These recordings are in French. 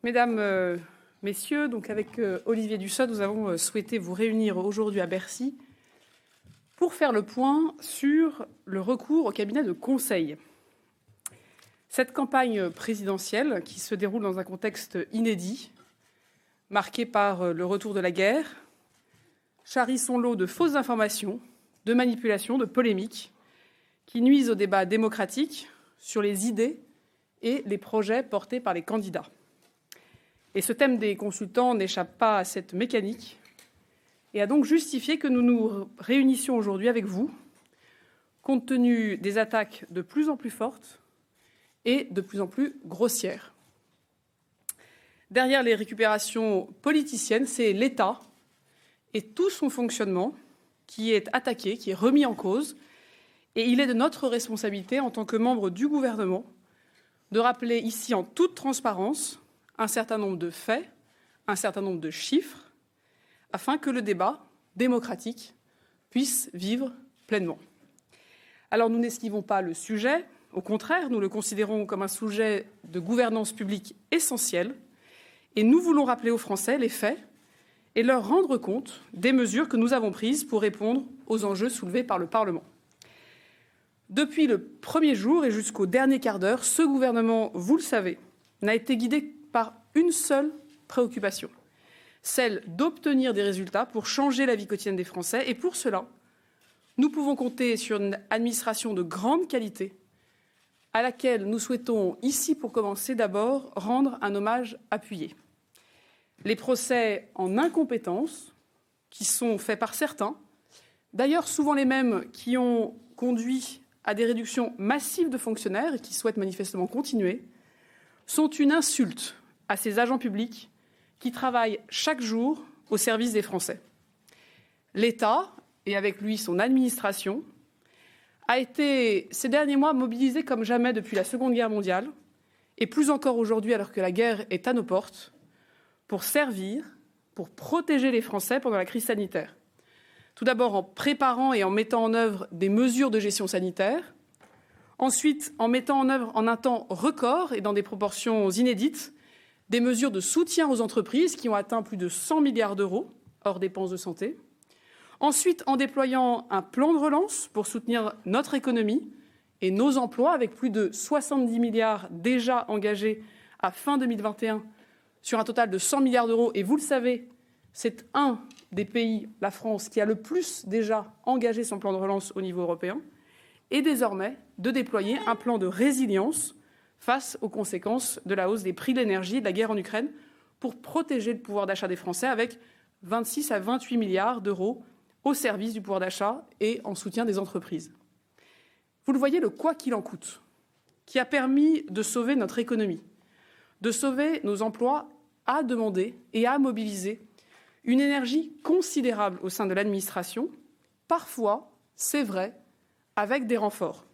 Mesdames, Messieurs, donc avec Olivier Dussopt, nous avons souhaité vous réunir aujourd'hui à Bercy pour faire le point sur le recours au cabinet de conseil. Cette campagne présidentielle, qui se déroule dans un contexte inédit, marqué par le retour de la guerre, charrie son lot de fausses informations, de manipulations, de polémiques, qui nuisent au débat démocratique sur les idées et les projets portés par les candidats. Et ce thème des consultants n'échappe pas à cette mécanique et a donc justifié que nous nous réunissions aujourd'hui avec vous, compte tenu des attaques de plus en plus fortes et de plus en plus grossières. Derrière les récupérations politiciennes, c'est l'État et tout son fonctionnement qui est attaqué, qui est remis en cause. Et il est de notre responsabilité, en tant que membres du gouvernement, de rappeler ici en toute transparence un certain nombre de faits, un certain nombre de chiffres, afin que le débat démocratique puisse vivre pleinement. Alors nous n'esquivons pas le sujet, au contraire, nous le considérons comme un sujet de gouvernance publique essentiel, et nous voulons rappeler aux Français les faits et leur rendre compte des mesures que nous avons prises pour répondre aux enjeux soulevés par le Parlement. Depuis le premier jour et jusqu'au dernier quart d'heure, ce gouvernement, vous le savez, n'a été guidé par une seule préoccupation, celle d'obtenir des résultats pour changer la vie quotidienne des Français. Et pour cela, nous pouvons compter sur une administration de grande qualité à laquelle nous souhaitons, ici pour commencer, d'abord rendre un hommage appuyé. Les procès en incompétence, qui sont faits par certains, d'ailleurs souvent les mêmes qui ont conduit à des réductions massives de fonctionnaires et qui souhaitent manifestement continuer, sont une insulte à ces agents publics qui travaillent chaque jour au service des Français. L'État, et avec lui son administration, a été ces derniers mois mobilisé comme jamais depuis la Seconde Guerre mondiale, et plus encore aujourd'hui alors que la guerre est à nos portes, pour servir, pour protéger les Français pendant la crise sanitaire. Tout d'abord en préparant et en mettant en œuvre des mesures de gestion sanitaire, ensuite en mettant en œuvre en un temps record et dans des proportions inédites des mesures de soutien aux entreprises qui ont atteint plus de 100 milliards d'euros, hors dépenses de santé, ensuite en déployant un plan de relance pour soutenir notre économie et nos emplois avec plus de 70 milliards déjà engagés à fin 2021 sur un total de 100 milliards d'euros. Et vous le savez, c'est un des pays, la France, qui a le plus déjà engagé son plan de relance au niveau européen, et désormais de déployer un plan de résilience face aux conséquences de la hausse des prix de l'énergie et de la guerre en Ukraine pour protéger le pouvoir d'achat des Français avec 26 à 28 milliards d'euros au service du pouvoir d'achat et en soutien des entreprises. Vous le voyez, le quoi qu'il en coûte, qui a permis de sauver notre économie, de sauver nos emplois, a demandé et a mobilisé une énergie considérable au sein de l'administration, parfois, c'est vrai, avec des renforts.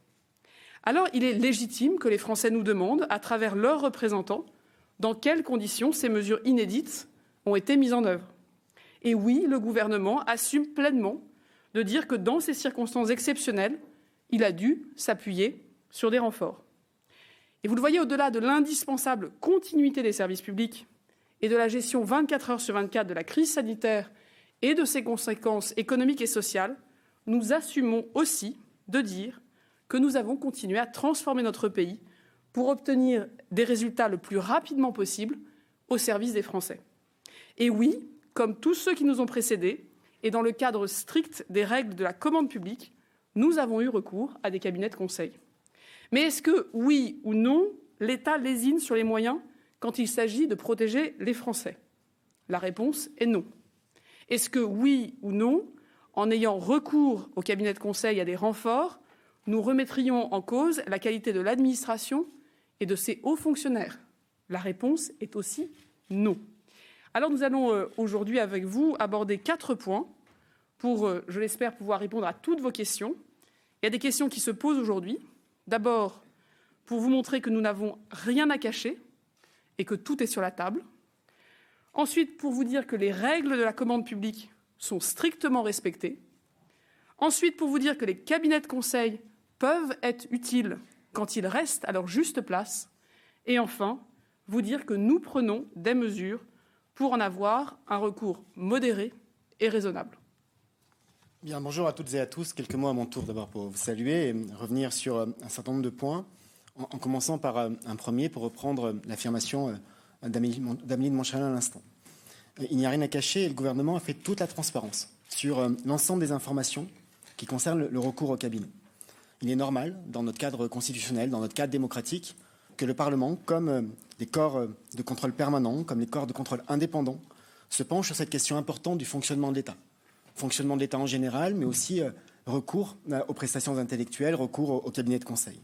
Alors, il est légitime que les Français nous demandent, à travers leurs représentants, dans quelles conditions ces mesures inédites ont été mises en œuvre. Et oui, le gouvernement assume pleinement de dire que dans ces circonstances exceptionnelles, il a dû s'appuyer sur des renforts. Et vous le voyez, au-delà de l'indispensable continuité des services publics et de la gestion 24 heures sur 24 de la crise sanitaire et de ses conséquences économiques et sociales, nous assumons aussi de dire que nous avons continué à transformer notre pays pour obtenir des résultats le plus rapidement possible au service des Français. Et oui, comme tous ceux qui nous ont précédés, et dans le cadre strict des règles de la commande publique, nous avons eu recours à des cabinets de conseil. Mais est-ce que, oui ou non, l'État lésine sur les moyens quand il s'agit de protéger les Français? La réponse est non. Est-ce que, oui ou non, en ayant recours au cabinet de conseil à des renforts, nous remettrions en cause la qualité de l'administration et de ses hauts fonctionnaires? La réponse est aussi non. Alors nous allons aujourd'hui avec vous aborder 4 points pour, je l'espère, pouvoir répondre à toutes vos questions. Il y a des questions qui se posent aujourd'hui. D'abord, pour vous montrer que nous n'avons rien à cacher et que tout est sur la table. Ensuite, pour vous dire que les règles de la commande publique sont strictement respectées. Ensuite, pour vous dire que les cabinets de conseil peuvent être utiles quand ils restent à leur juste place. Et enfin, vous dire que nous prenons des mesures pour en avoir un recours modéré et raisonnable. Bien, bonjour à toutes et à tous. Quelques mots à mon tour d'abord pour vous saluer et revenir sur un certain nombre de points, en commençant par un premier pour reprendre l'affirmation d'Amélie de Montchalin à l'instant. Il n'y a rien à cacher et le gouvernement a fait toute la transparence sur l'ensemble des informations qui concernent le recours au cabinet. Il est normal, dans notre cadre constitutionnel, dans notre cadre démocratique, que le Parlement, comme les corps de contrôle permanent, comme les corps de contrôle indépendants, se penchent sur cette question importante du fonctionnement de l'État. Fonctionnement de l'État en général, mais aussi recours aux prestations intellectuelles, recours au cabinet de conseil.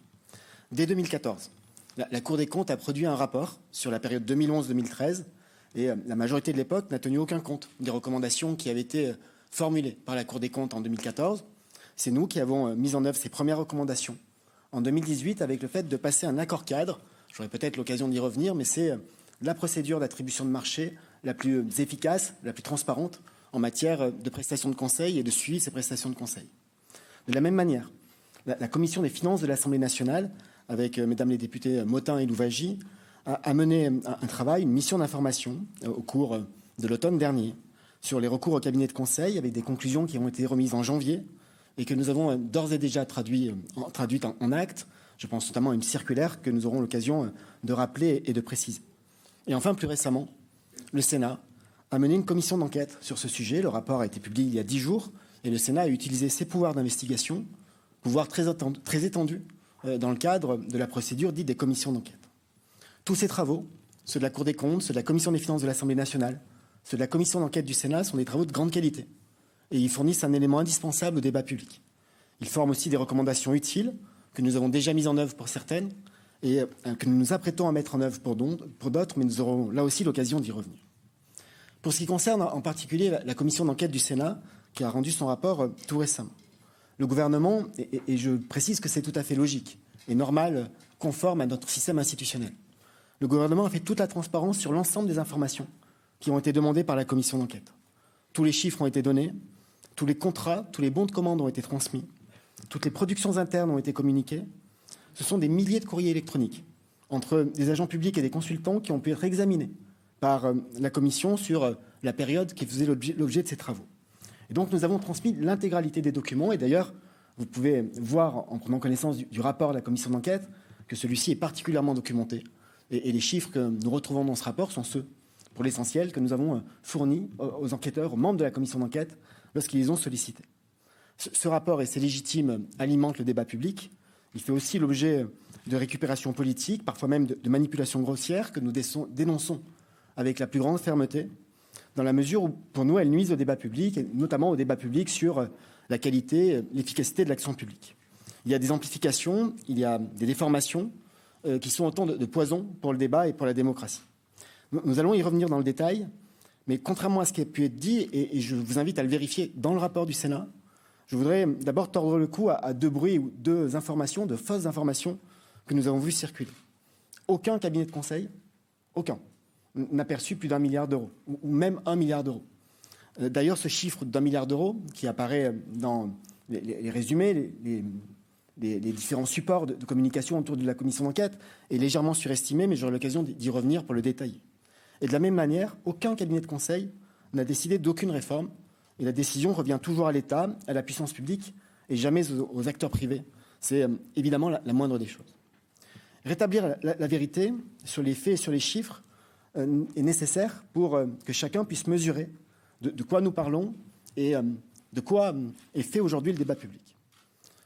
Dès 2014, la Cour des comptes a produit un rapport sur la période 2011-2013 et la majorité de l'époque n'a tenu aucun compte des recommandations qui avaient été formulées par la Cour des comptes en 2014. C'est nous qui avons mis en œuvre ces premières recommandations en 2018 avec le fait de passer un accord cadre. J'aurai peut-être l'occasion d'y revenir, mais c'est la procédure d'attribution de marché la plus efficace, la plus transparente en matière de prestations de conseil et de suivi de ces prestations de conseil. De la même manière, la Commission des finances de l'Assemblée nationale, avec mesdames les députés Motin et Louwagie, a mené un travail, une mission d'information au cours de l'automne dernier sur les recours au cabinet de conseil, avec des conclusions qui ont été remises en janvier et que nous avons d'ores et déjà traduites en actes. Je pense notamment à une circulaire que nous aurons l'occasion de rappeler et de préciser. Et enfin, plus récemment, le Sénat a mené une commission d'enquête sur ce sujet. Le rapport a été publié il y a 10 jours et le Sénat a utilisé ses pouvoirs d'investigation, pouvoirs très étendus dans le cadre de la procédure dite des commissions d'enquête. Tous ces travaux, ceux de la Cour des comptes, ceux de la Commission des finances de l'Assemblée nationale, ceux de la commission d'enquête du Sénat, sont des travaux de grande qualité et ils fournissent un élément indispensable au débat public. Ils forment aussi des recommandations utiles que nous avons déjà mises en œuvre pour certaines et que nous nous apprêtons à mettre en œuvre pour d'autres, mais nous aurons là aussi l'occasion d'y revenir. Pour ce qui concerne en particulier la commission d'enquête du Sénat, qui a rendu son rapport tout récemment, le gouvernement, et je précise que c'est tout à fait logique et normal, conforme à notre système institutionnel, le gouvernement a fait toute la transparence sur l'ensemble des informations qui ont été demandées par la commission d'enquête. Tous les chiffres ont été donnés, tous les contrats, tous les bons de commande ont été transmis, toutes les productions internes ont été communiquées. Ce sont des milliers de courriers électroniques entre des agents publics et des consultants qui ont pu être examinés par la commission sur la période qui faisait l'objet de ces travaux. Et donc nous avons transmis l'intégralité des documents et d'ailleurs vous pouvez voir en prenant connaissance du rapport de la commission d'enquête que celui-ci est particulièrement documenté et les chiffres que nous retrouvons dans ce rapport sont ceux, pour l'essentiel, que nous avons fournis aux enquêteurs, aux membres de la commission d'enquête lorsqu'ils les ont sollicités. Ce rapport, et c'est légitime, alimente le débat public. Il fait aussi l'objet de récupérations politiques, parfois même de manipulations grossières que nous dénonçons avec la plus grande fermeté, dans la mesure où, pour nous, elles nuisent au débat public, et notamment au débat public sur la qualité, l'efficacité de l'action publique. Il y a des amplifications, il y a des déformations qui sont autant de poison pour le débat et pour la démocratie. Nous allons y revenir dans le détail, mais contrairement à ce qui a pu être dit, et je vous invite à le vérifier dans le rapport du Sénat, je voudrais d'abord tordre le cou à deux bruits ou deux informations, de fausses informations que nous avons vues circuler. Aucun cabinet de conseil, aucun, n'a perçu plus d'1 milliard d'euros, ou même 1 milliard d'euros. D'ailleurs, ce chiffre d'1 milliard d'euros, qui apparaît dans les résumés, les différents supports de communication autour de la commission d'enquête, est légèrement surestimé, mais j'aurai l'occasion d'y revenir pour le détailler. Et de la même manière, aucun cabinet de conseil n'a décidé d'aucune réforme, et la décision revient toujours à l'État, à la puissance publique, et jamais aux acteurs privés. C'est évidemment la moindre des choses. Rétablir la vérité sur les faits et sur les chiffres est nécessaire pour que chacun puisse mesurer de quoi nous parlons et de quoi est fait aujourd'hui le débat public.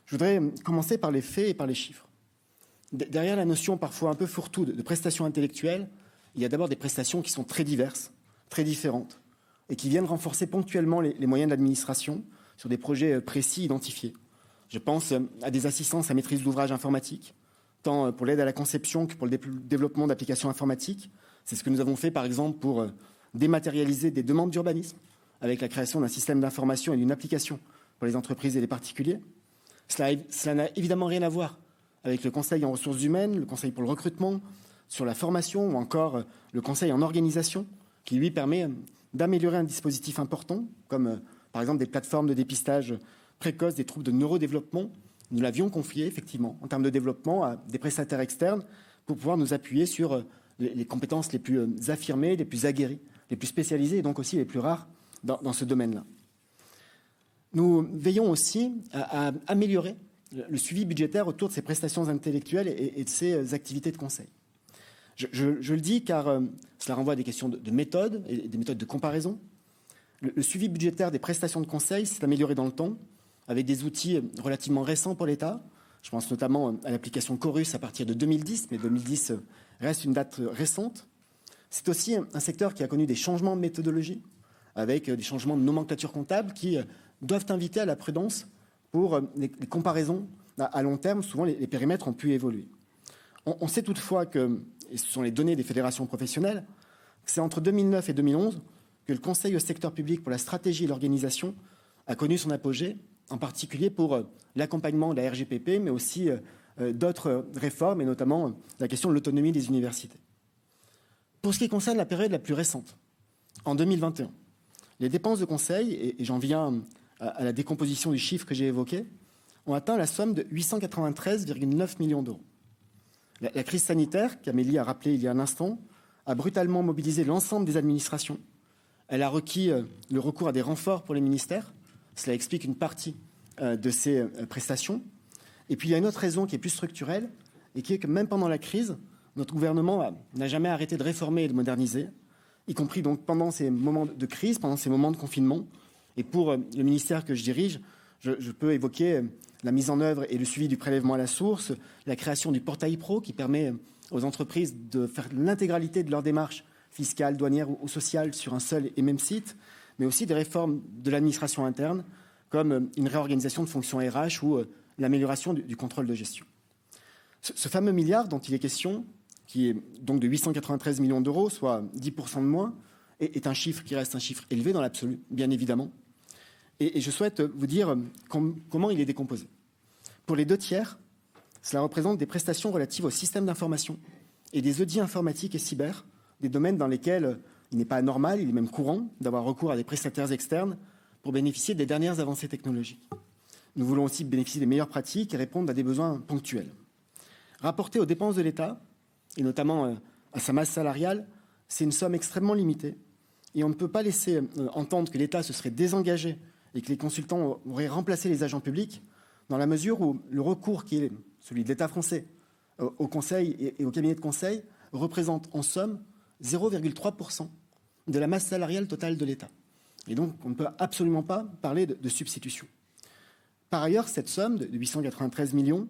Je voudrais commencer par les faits et par les chiffres. Derrière la notion parfois un peu fourre-tout de prestations intellectuelles, il y a d'abord des prestations qui sont très diverses, très différentes, et qui viennent renforcer ponctuellement les moyens de l'administration sur des projets précis identifiés. Je pense à des assistances à maîtrise d'ouvrage informatique, tant pour l'aide à la conception que pour le développement d'applications informatiques. C'est ce que nous avons fait, par exemple, pour dématérialiser des demandes d'urbanisme, avec la création d'un système d'information et d'une application pour les entreprises et les particuliers. Cela n'a évidemment rien à voir avec le conseil en ressources humaines, le conseil pour le recrutement, sur la formation ou encore le conseil en organisation, qui lui permet d'améliorer un dispositif important, comme par exemple des plateformes de dépistage précoce des troubles de neurodéveloppement. Nous l'avions confié effectivement en termes de développement à des prestataires externes pour pouvoir nous appuyer sur les compétences les plus affirmées, les plus aguerries, les plus spécialisées et donc aussi les plus rares dans ce domaine-là. Nous veillons aussi à améliorer le suivi budgétaire autour de ces prestations intellectuelles et de ces activités de conseil. Je le dis car cela renvoie à des questions de méthode et des méthodes de comparaison. Le suivi budgétaire des prestations de conseil s'est amélioré dans le temps avec des outils relativement récents pour l'État. Je pense notamment à l'application Chorus à partir de 2010, mais 2010 reste une date récente. C'est aussi un secteur qui a connu des changements de méthodologie avec des changements de nomenclature comptable qui doivent inviter à la prudence pour les comparaisons à long terme. Souvent, les périmètres ont pu évoluer. On sait toutefois que, et ce sont les données des fédérations professionnelles, que c'est entre 2009 et 2011 que le Conseil au secteur public pour la stratégie et l'organisation a connu son apogée, en particulier pour l'accompagnement de la RGPP, mais aussi d'autres réformes, et notamment la question de l'autonomie des universités. Pour ce qui concerne la période la plus récente, en 2021, les dépenses de conseil, et j'en viens à la décomposition du chiffre que j'ai évoqué, ont atteint la somme de 893,9 millions d'euros. La crise sanitaire, qu'Amélie a rappelé il y a un instant, a brutalement mobilisé l'ensemble des administrations. Elle a requis le recours à des renforts pour les ministères. Cela explique une partie de ces prestations. Et puis il y a une autre raison qui est plus structurelle et qui est que même pendant la crise, notre gouvernement n'a jamais arrêté de réformer et de moderniser, y compris donc pendant ces moments de crise, pendant ces moments de confinement. Et pour le ministère que je dirige, je peux évoquer la mise en œuvre et le suivi du prélèvement à la source, la création du portail pro qui permet aux entreprises de faire l'intégralité de leur démarche fiscale, douanière ou sociale sur un seul et même site, mais aussi des réformes de l'administration interne, comme une réorganisation de fonctions RH ou l'amélioration du contrôle de gestion. Ce fameux milliard dont il est question, qui est donc de 893 millions d'euros, soit 10% de moins, est un chiffre qui reste un chiffre élevé dans l'absolu, bien évidemment. Et je souhaite vous dire comment il est décomposé. Pour les 2/3, cela représente des prestations relatives aux systèmes d'information et des audits informatiques et cyber, des domaines dans lesquels il n'est pas anormal, il est même courant d'avoir recours à des prestataires externes pour bénéficier des dernières avancées technologiques. Nous voulons aussi bénéficier des meilleures pratiques et répondre à des besoins ponctuels. Rapporté aux dépenses de l'État, et notamment à sa masse salariale, c'est une somme extrêmement limitée. Et on ne peut pas laisser entendre que l'État se serait désengagé et que les consultants auraient remplacé les agents publics, dans la mesure où le recours qui est celui de l'État français au conseil et au cabinet de conseil représente en somme 0,3% de la masse salariale totale de l'État. Et donc, on ne peut absolument pas parler de substitution. Par ailleurs, cette somme de 893 millions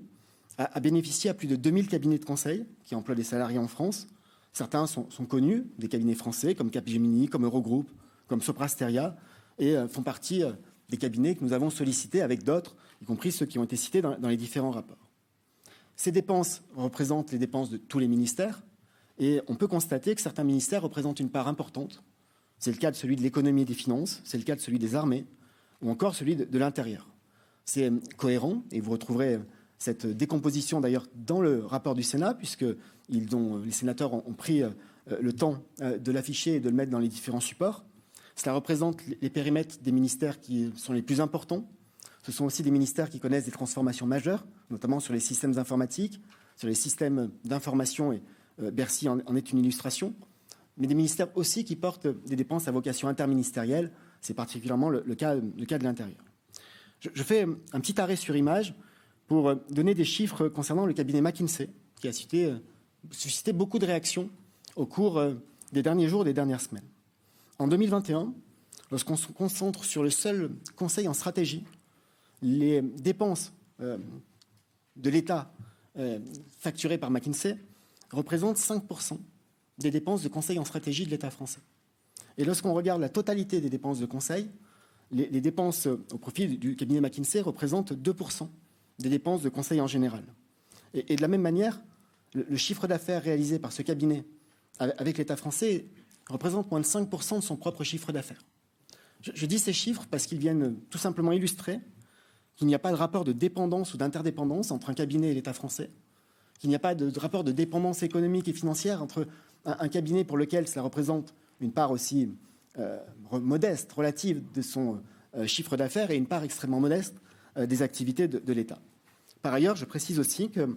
a bénéficié à plus de 2000 cabinets de conseil qui emploient des salariés en France. Certains sont connus, des cabinets français comme Capgemini, comme Eurogroup, comme Soprasteria, et font partie des cabinets que nous avons sollicités avec d'autres, y compris ceux qui ont été cités dans les différents rapports. Ces dépenses représentent les dépenses de tous les ministères, et on peut constater que certains ministères représentent une part importante. C'est le cas de celui de l'économie et des finances, c'est le cas de celui des armées, ou encore celui de l'intérieur. C'est cohérent, et vous retrouverez cette décomposition d'ailleurs dans le rapport du Sénat, puisque les sénateurs ont pris le temps de l'afficher et de le mettre dans les différents supports. Cela représente les périmètres des ministères qui sont les plus importants. Ce sont aussi des ministères qui connaissent des transformations majeures, notamment sur les systèmes informatiques, sur les systèmes d'information, et Bercy en est une illustration, mais des ministères aussi qui portent des dépenses à vocation interministérielle. C'est particulièrement le cas de l'intérieur. Je fais un petit arrêt sur image pour donner des chiffres concernant le cabinet McKinsey, qui a suscité beaucoup de réactions au cours des derniers jours et des dernières semaines. En 2021, lorsqu'on se concentre sur le seul conseil en stratégie, les dépenses de l'État facturées par McKinsey représentent 5% des dépenses de conseil en stratégie de l'État français. Et lorsqu'on regarde la totalité des dépenses de conseil, les dépenses au profit du cabinet McKinsey représentent 2% des dépenses de conseil en général. Et de la même manière, le chiffre d'affaires réalisé par ce cabinet avec l'État français représente moins de 5% de son propre chiffre d'affaires. Je dis ces chiffres parce qu'ils viennent tout simplement illustrer qu'il n'y a pas de rapport de dépendance ou d'interdépendance entre un cabinet et l'État français, qu'il n'y a pas de rapport de dépendance économique et financière entre un cabinet pour lequel cela représente une part aussi modeste, relative de son chiffre d'affaires et une part extrêmement modeste des activités de l'État. Par ailleurs, je précise aussi que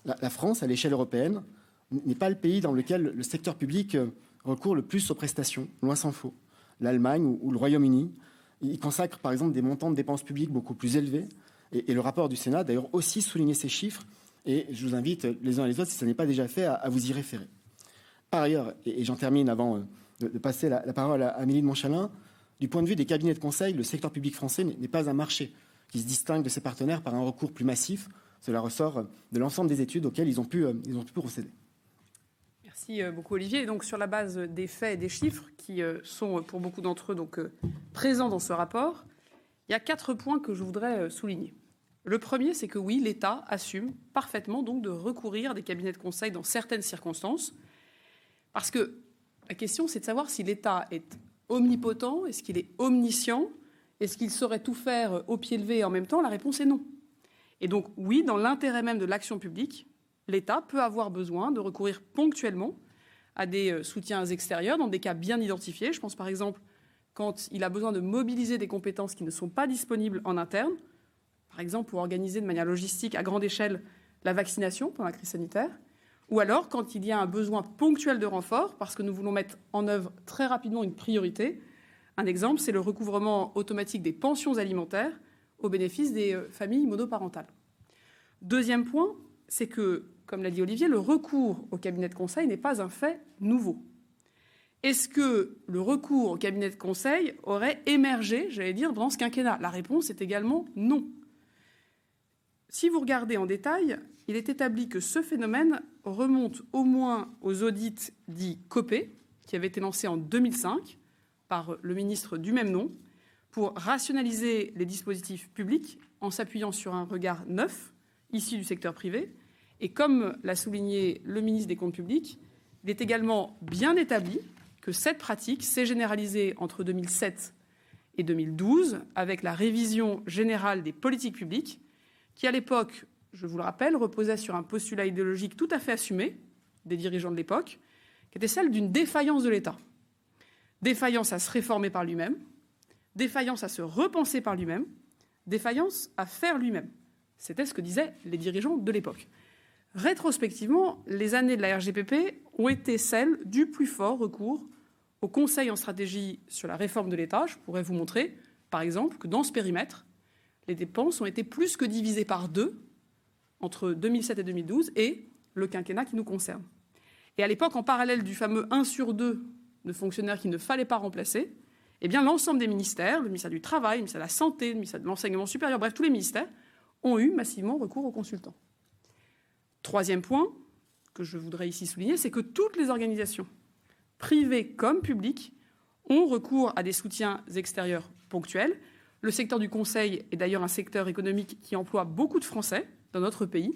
la France, à l'échelle européenne, n'est pas le pays dans lequel le secteur public recourt le plus aux prestations, loin s'en faut. L'Allemagne ou le Royaume-Uni, ils consacrent par exemple des montants de dépenses publiques beaucoup plus élevés. Et le rapport du Sénat a d'ailleurs aussi souligné ces chiffres. Et je vous invite les uns et les autres, si ce n'est pas déjà fait, à vous y référer. Par ailleurs, et j'en termine avant de passer la parole à Amélie de Montchalin, du point de vue des cabinets de conseil, le secteur public français n'est pas un marché qui se distingue de ses partenaires par un recours plus massif. Cela ressort de l'ensemble des études auxquelles ils ont pu procéder. Merci beaucoup Olivier. Et donc sur la base des faits et des chiffres qui sont pour beaucoup d'entre eux présents dans ce rapport, il y a 4 points que je voudrais souligner. Le premier, c'est que oui, l'État assume parfaitement donc de recourir à des cabinets de conseil dans certaines circonstances. Parce que la question, c'est de savoir si l'État est omnipotent, est-ce qu'il est omniscient, est-ce qu'il saurait tout faire au pied levé et en même temps. La réponse est non. Et donc oui, dans l'intérêt même de l'action publique, l'État peut avoir besoin de recourir ponctuellement à des soutiens extérieurs dans des cas bien identifiés. Je pense par exemple quand il a besoin de mobiliser des compétences qui ne sont pas disponibles en interne, par exemple pour organiser de manière logistique à grande échelle la vaccination pendant la crise sanitaire, ou alors quand il y a un besoin ponctuel de renfort parce que nous voulons mettre en œuvre très rapidement une priorité. Un exemple, c'est le recouvrement automatique des pensions alimentaires au bénéfice des familles monoparentales. Deuxième point, c'est que, comme l'a dit Olivier, le recours au cabinet de conseil n'est pas un fait nouveau. Est-ce que le recours au cabinet de conseil aurait émergé, j'allais dire, dans ce quinquennat ? La réponse est également non. Si vous regardez en détail, il est établi que ce phénomène remonte au moins aux audits dits Copé, qui avaient été lancés en 2005 par le ministre du même nom, pour rationaliser les dispositifs publics en s'appuyant sur un regard neuf, issu du secteur privé. Et comme l'a souligné le ministre des Comptes publics, il est également bien établi que cette pratique s'est généralisée entre 2007 et 2012 avec la révision générale des politiques publiques qui, à l'époque, je vous le rappelle, reposait sur un postulat idéologique tout à fait assumé des dirigeants de l'époque, qui était celle d'une défaillance de l'État. Défaillance à se réformer par lui-même, défaillance à se repenser par lui-même, défaillance à faire lui-même. C'était ce que disaient les dirigeants de l'époque. Rétrospectivement, les années de la RGPP ont été celles du plus fort recours au Conseil en stratégie sur la réforme de l'État. Je pourrais vous montrer, par exemple, que dans ce périmètre, les dépenses ont été plus que divisées par 2 entre 2007 et 2012 et le quinquennat qui nous concerne. Et à l'époque, en parallèle du fameux 1 sur 2 de fonctionnaires qu'il ne fallait pas remplacer, eh bien, l'ensemble des ministères, le ministère du Travail, le ministère de la Santé, le ministère de l'Enseignement supérieur, bref, tous les ministères, ont eu massivement recours aux consultants. Troisième point que je voudrais ici souligner, c'est que toutes les organisations, privées comme publiques, ont recours à des soutiens extérieurs ponctuels. Le secteur du conseil est d'ailleurs un secteur économique qui emploie beaucoup de Français dans notre pays.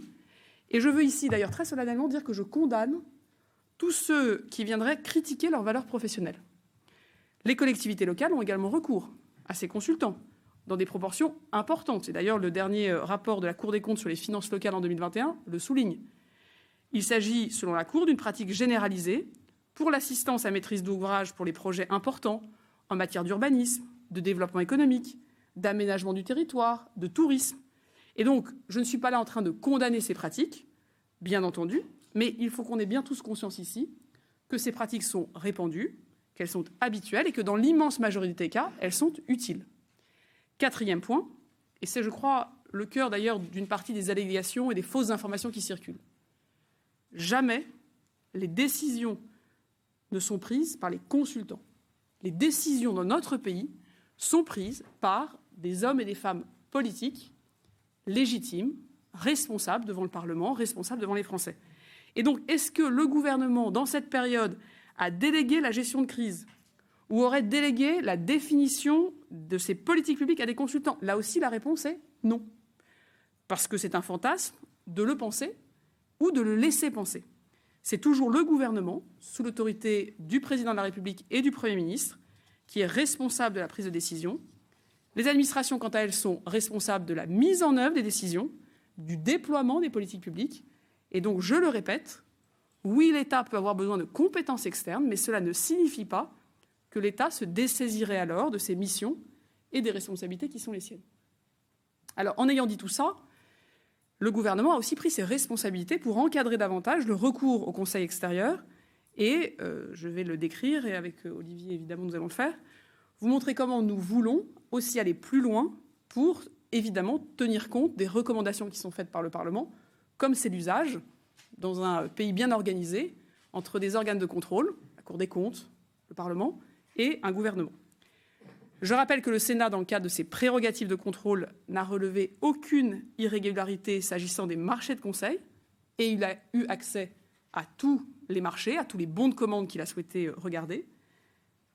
Et je veux ici d'ailleurs très solennellement dire que je condamne tous ceux qui viendraient critiquer leurs valeurs professionnelles. Les collectivités locales ont également recours à ces consultants dans des proportions importantes. Et d'ailleurs, le dernier rapport de la Cour des comptes sur les finances locales en 2021 le souligne. Il s'agit, selon la Cour, d'une pratique généralisée pour l'assistance à maîtrise d'ouvrage pour les projets importants en matière d'urbanisme, de développement économique, d'aménagement du territoire, de tourisme. Et donc, je ne suis pas là en train de condamner ces pratiques, bien entendu, mais il faut qu'on ait bien tous conscience ici que ces pratiques sont répandues, qu'elles sont habituelles et que dans l'immense majorité des cas, elles sont utiles. Quatrième point, et c'est, je crois, le cœur d'ailleurs d'une partie des allégations et des fausses informations qui circulent. Jamais les décisions ne sont prises par les consultants. Les décisions dans notre pays sont prises par des hommes et des femmes politiques légitimes, responsables devant le Parlement, responsables devant les Français. Et donc, est-ce que le gouvernement, dans cette période, a délégué la gestion de crise ou aurait délégué la définition de ces politiques publiques à des consultants? Là aussi, la réponse est non. Parce que c'est un fantasme de le penser ou de le laisser penser. C'est toujours le gouvernement, sous l'autorité du président de la République et du Premier ministre, qui est responsable de la prise de décision. Les administrations, quant à elles, sont responsables de la mise en œuvre des décisions, du déploiement des politiques publiques. Et donc, je le répète, oui, l'État peut avoir besoin de compétences externes, mais cela ne signifie pas que l'État se dessaisirait alors de ses missions et des responsabilités qui sont les siennes. Alors, en ayant dit tout ça, le gouvernement a aussi pris ses responsabilités pour encadrer davantage le recours au Conseil extérieur. Et je vais le décrire, et avec Olivier, évidemment, nous allons le faire, vous montrer comment nous voulons aussi aller plus loin pour, évidemment, tenir compte des recommandations qui sont faites par le Parlement, comme c'est l'usage dans un pays bien organisé, entre des organes de contrôle, la Cour des comptes, le Parlement, et un gouvernement. Je rappelle que le Sénat, dans le cadre de ses prérogatives de contrôle, n'a relevé aucune irrégularité s'agissant des marchés de conseil, et il a eu accès à tous les marchés, à tous les bons de commande qu'il a souhaité regarder.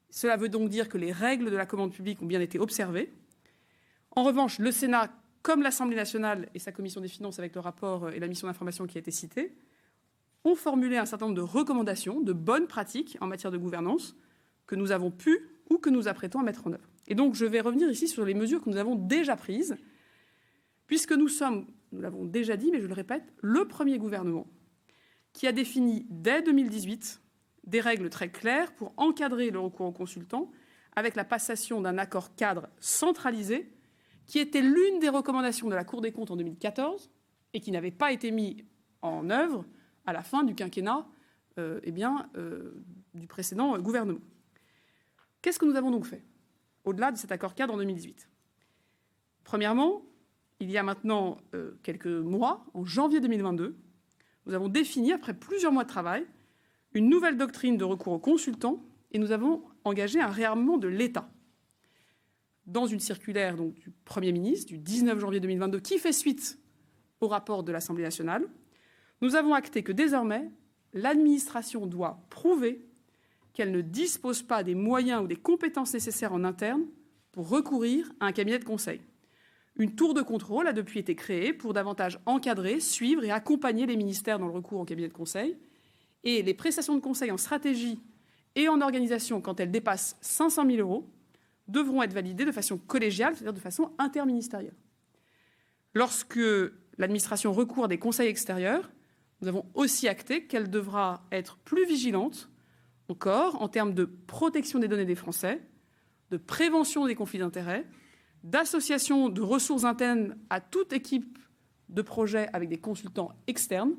Cela veut donc dire que les règles de la commande publique ont bien été observées. En revanche, le Sénat, comme l'Assemblée nationale et sa commission des finances avec le rapport et la mission d'information qui a été citée, ont formulé un certain nombre de recommandations, de bonnes pratiques en matière de gouvernance que nous avons pu ou que nous apprêtons à mettre en œuvre. Et donc, je vais revenir ici sur les mesures que nous avons déjà prises, puisque nous sommes, nous l'avons déjà dit, mais je le répète, le premier gouvernement qui a défini dès 2018 des règles très claires pour encadrer le recours aux consultants avec la passation d'un accord cadre centralisé qui était l'une des recommandations de la Cour des comptes en 2014 et qui n'avait pas été mis en œuvre à la fin du quinquennat du précédent gouvernement. Qu'est-ce que nous avons donc fait au-delà de cet accord cadre en 2018 ? Premièrement, il y a maintenant quelques mois, en janvier 2022, nous avons défini, après plusieurs mois de travail, une nouvelle doctrine de recours aux consultants et nous avons engagé un réarmement de l'État. Dans une circulaire donc, du Premier ministre du 19 janvier 2022 qui fait suite au rapport de l'Assemblée nationale, nous avons acté que désormais, l'administration doit prouver qu'elle ne dispose pas des moyens ou des compétences nécessaires en interne pour recourir à un cabinet de conseil. Une tour de contrôle a depuis été créée pour davantage encadrer, suivre et accompagner les ministères dans le recours au cabinet de conseil. Et les prestations de conseil en stratégie et en organisation, quand elles dépassent 500 000 €, devront être validées de façon collégiale, c'est-à-dire de façon interministérielle. Lorsque l'administration recourt à des conseils extérieurs, nous avons aussi acté qu'elle devra être plus vigilante encore en termes de protection des données des Français, de prévention des conflits d'intérêts, d'association de ressources internes à toute équipe de projet avec des consultants externes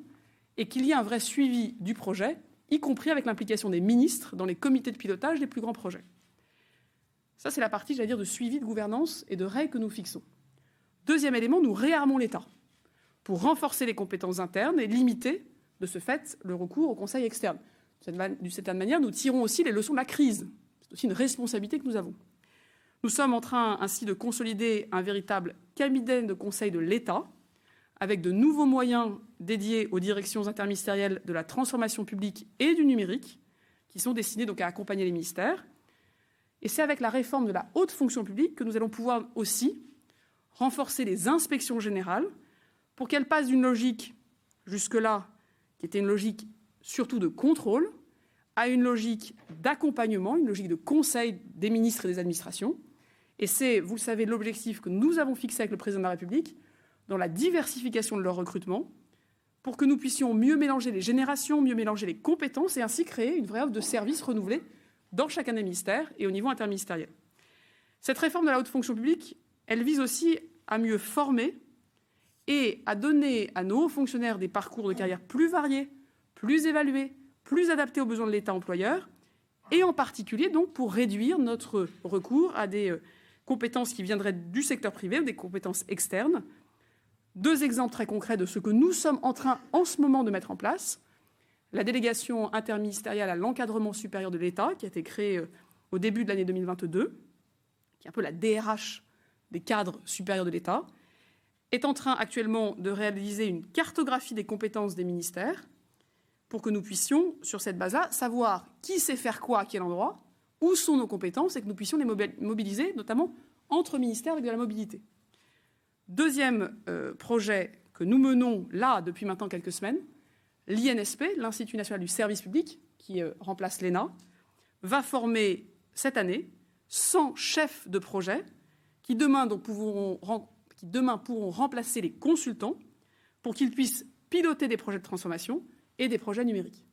et qu'il y ait un vrai suivi du projet, y compris avec l'implication des ministres dans les comités de pilotage des plus grands projets. Ça, c'est la partie, j'allais dire, de suivi de gouvernance et de règles que nous fixons. Deuxième élément, nous réarmons l'État pour renforcer les compétences internes et limiter, de ce fait, le recours au conseil externe. D'une certaine manière, nous tirons aussi les leçons de la crise. C'est aussi une responsabilité que nous avons. Nous sommes en train ainsi de consolider un véritable cabinet de conseil de l'État avec de nouveaux moyens dédiés aux directions interministérielles de la transformation publique et du numérique qui sont destinés donc à accompagner les ministères. Et c'est avec la réforme de la haute fonction publique que nous allons pouvoir aussi renforcer les inspections générales pour qu'elles passent d'une logique jusque-là qui était une logique surtout de contrôle à une logique d'accompagnement, une logique de conseil des ministres et des administrations. Et c'est, vous le savez, l'objectif que nous avons fixé avec le Président de la République dans la diversification de leur recrutement pour que nous puissions mieux mélanger les générations, mieux mélanger les compétences et ainsi créer une vraie offre de services renouvelés dans chacun des ministères et au niveau interministériel. Cette réforme de la haute fonction publique, elle vise aussi à mieux former et à donner à nos hauts fonctionnaires des parcours de carrière plus variés, plus évalués, plus adaptés aux besoins de l'État employeur, et en particulier donc pour réduire notre recours à des compétences qui viendraient du secteur privé ou des compétences externes. Deux exemples très concrets de ce que nous sommes en train en ce moment de mettre en place. La délégation interministérielle à l'encadrement supérieur de l'État, qui a été créée au début de l'année 2022, qui est un peu la DRH des cadres supérieurs de l'État, est en train actuellement de réaliser une cartographie des compétences des ministères pour que nous puissions, sur cette base-là, savoir qui sait faire quoi à quel endroit, où sont nos compétences et que nous puissions les mobiliser, notamment entre ministères avec de la mobilité. Deuxième projet que nous menons là depuis maintenant quelques semaines, l'INSP, l'Institut national du service public, qui remplace l'ENA, va former cette année 100 chefs de projet qui demain pourront remplacer les consultants pour qu'ils puissent piloter des projets de transformation et des projets numériques.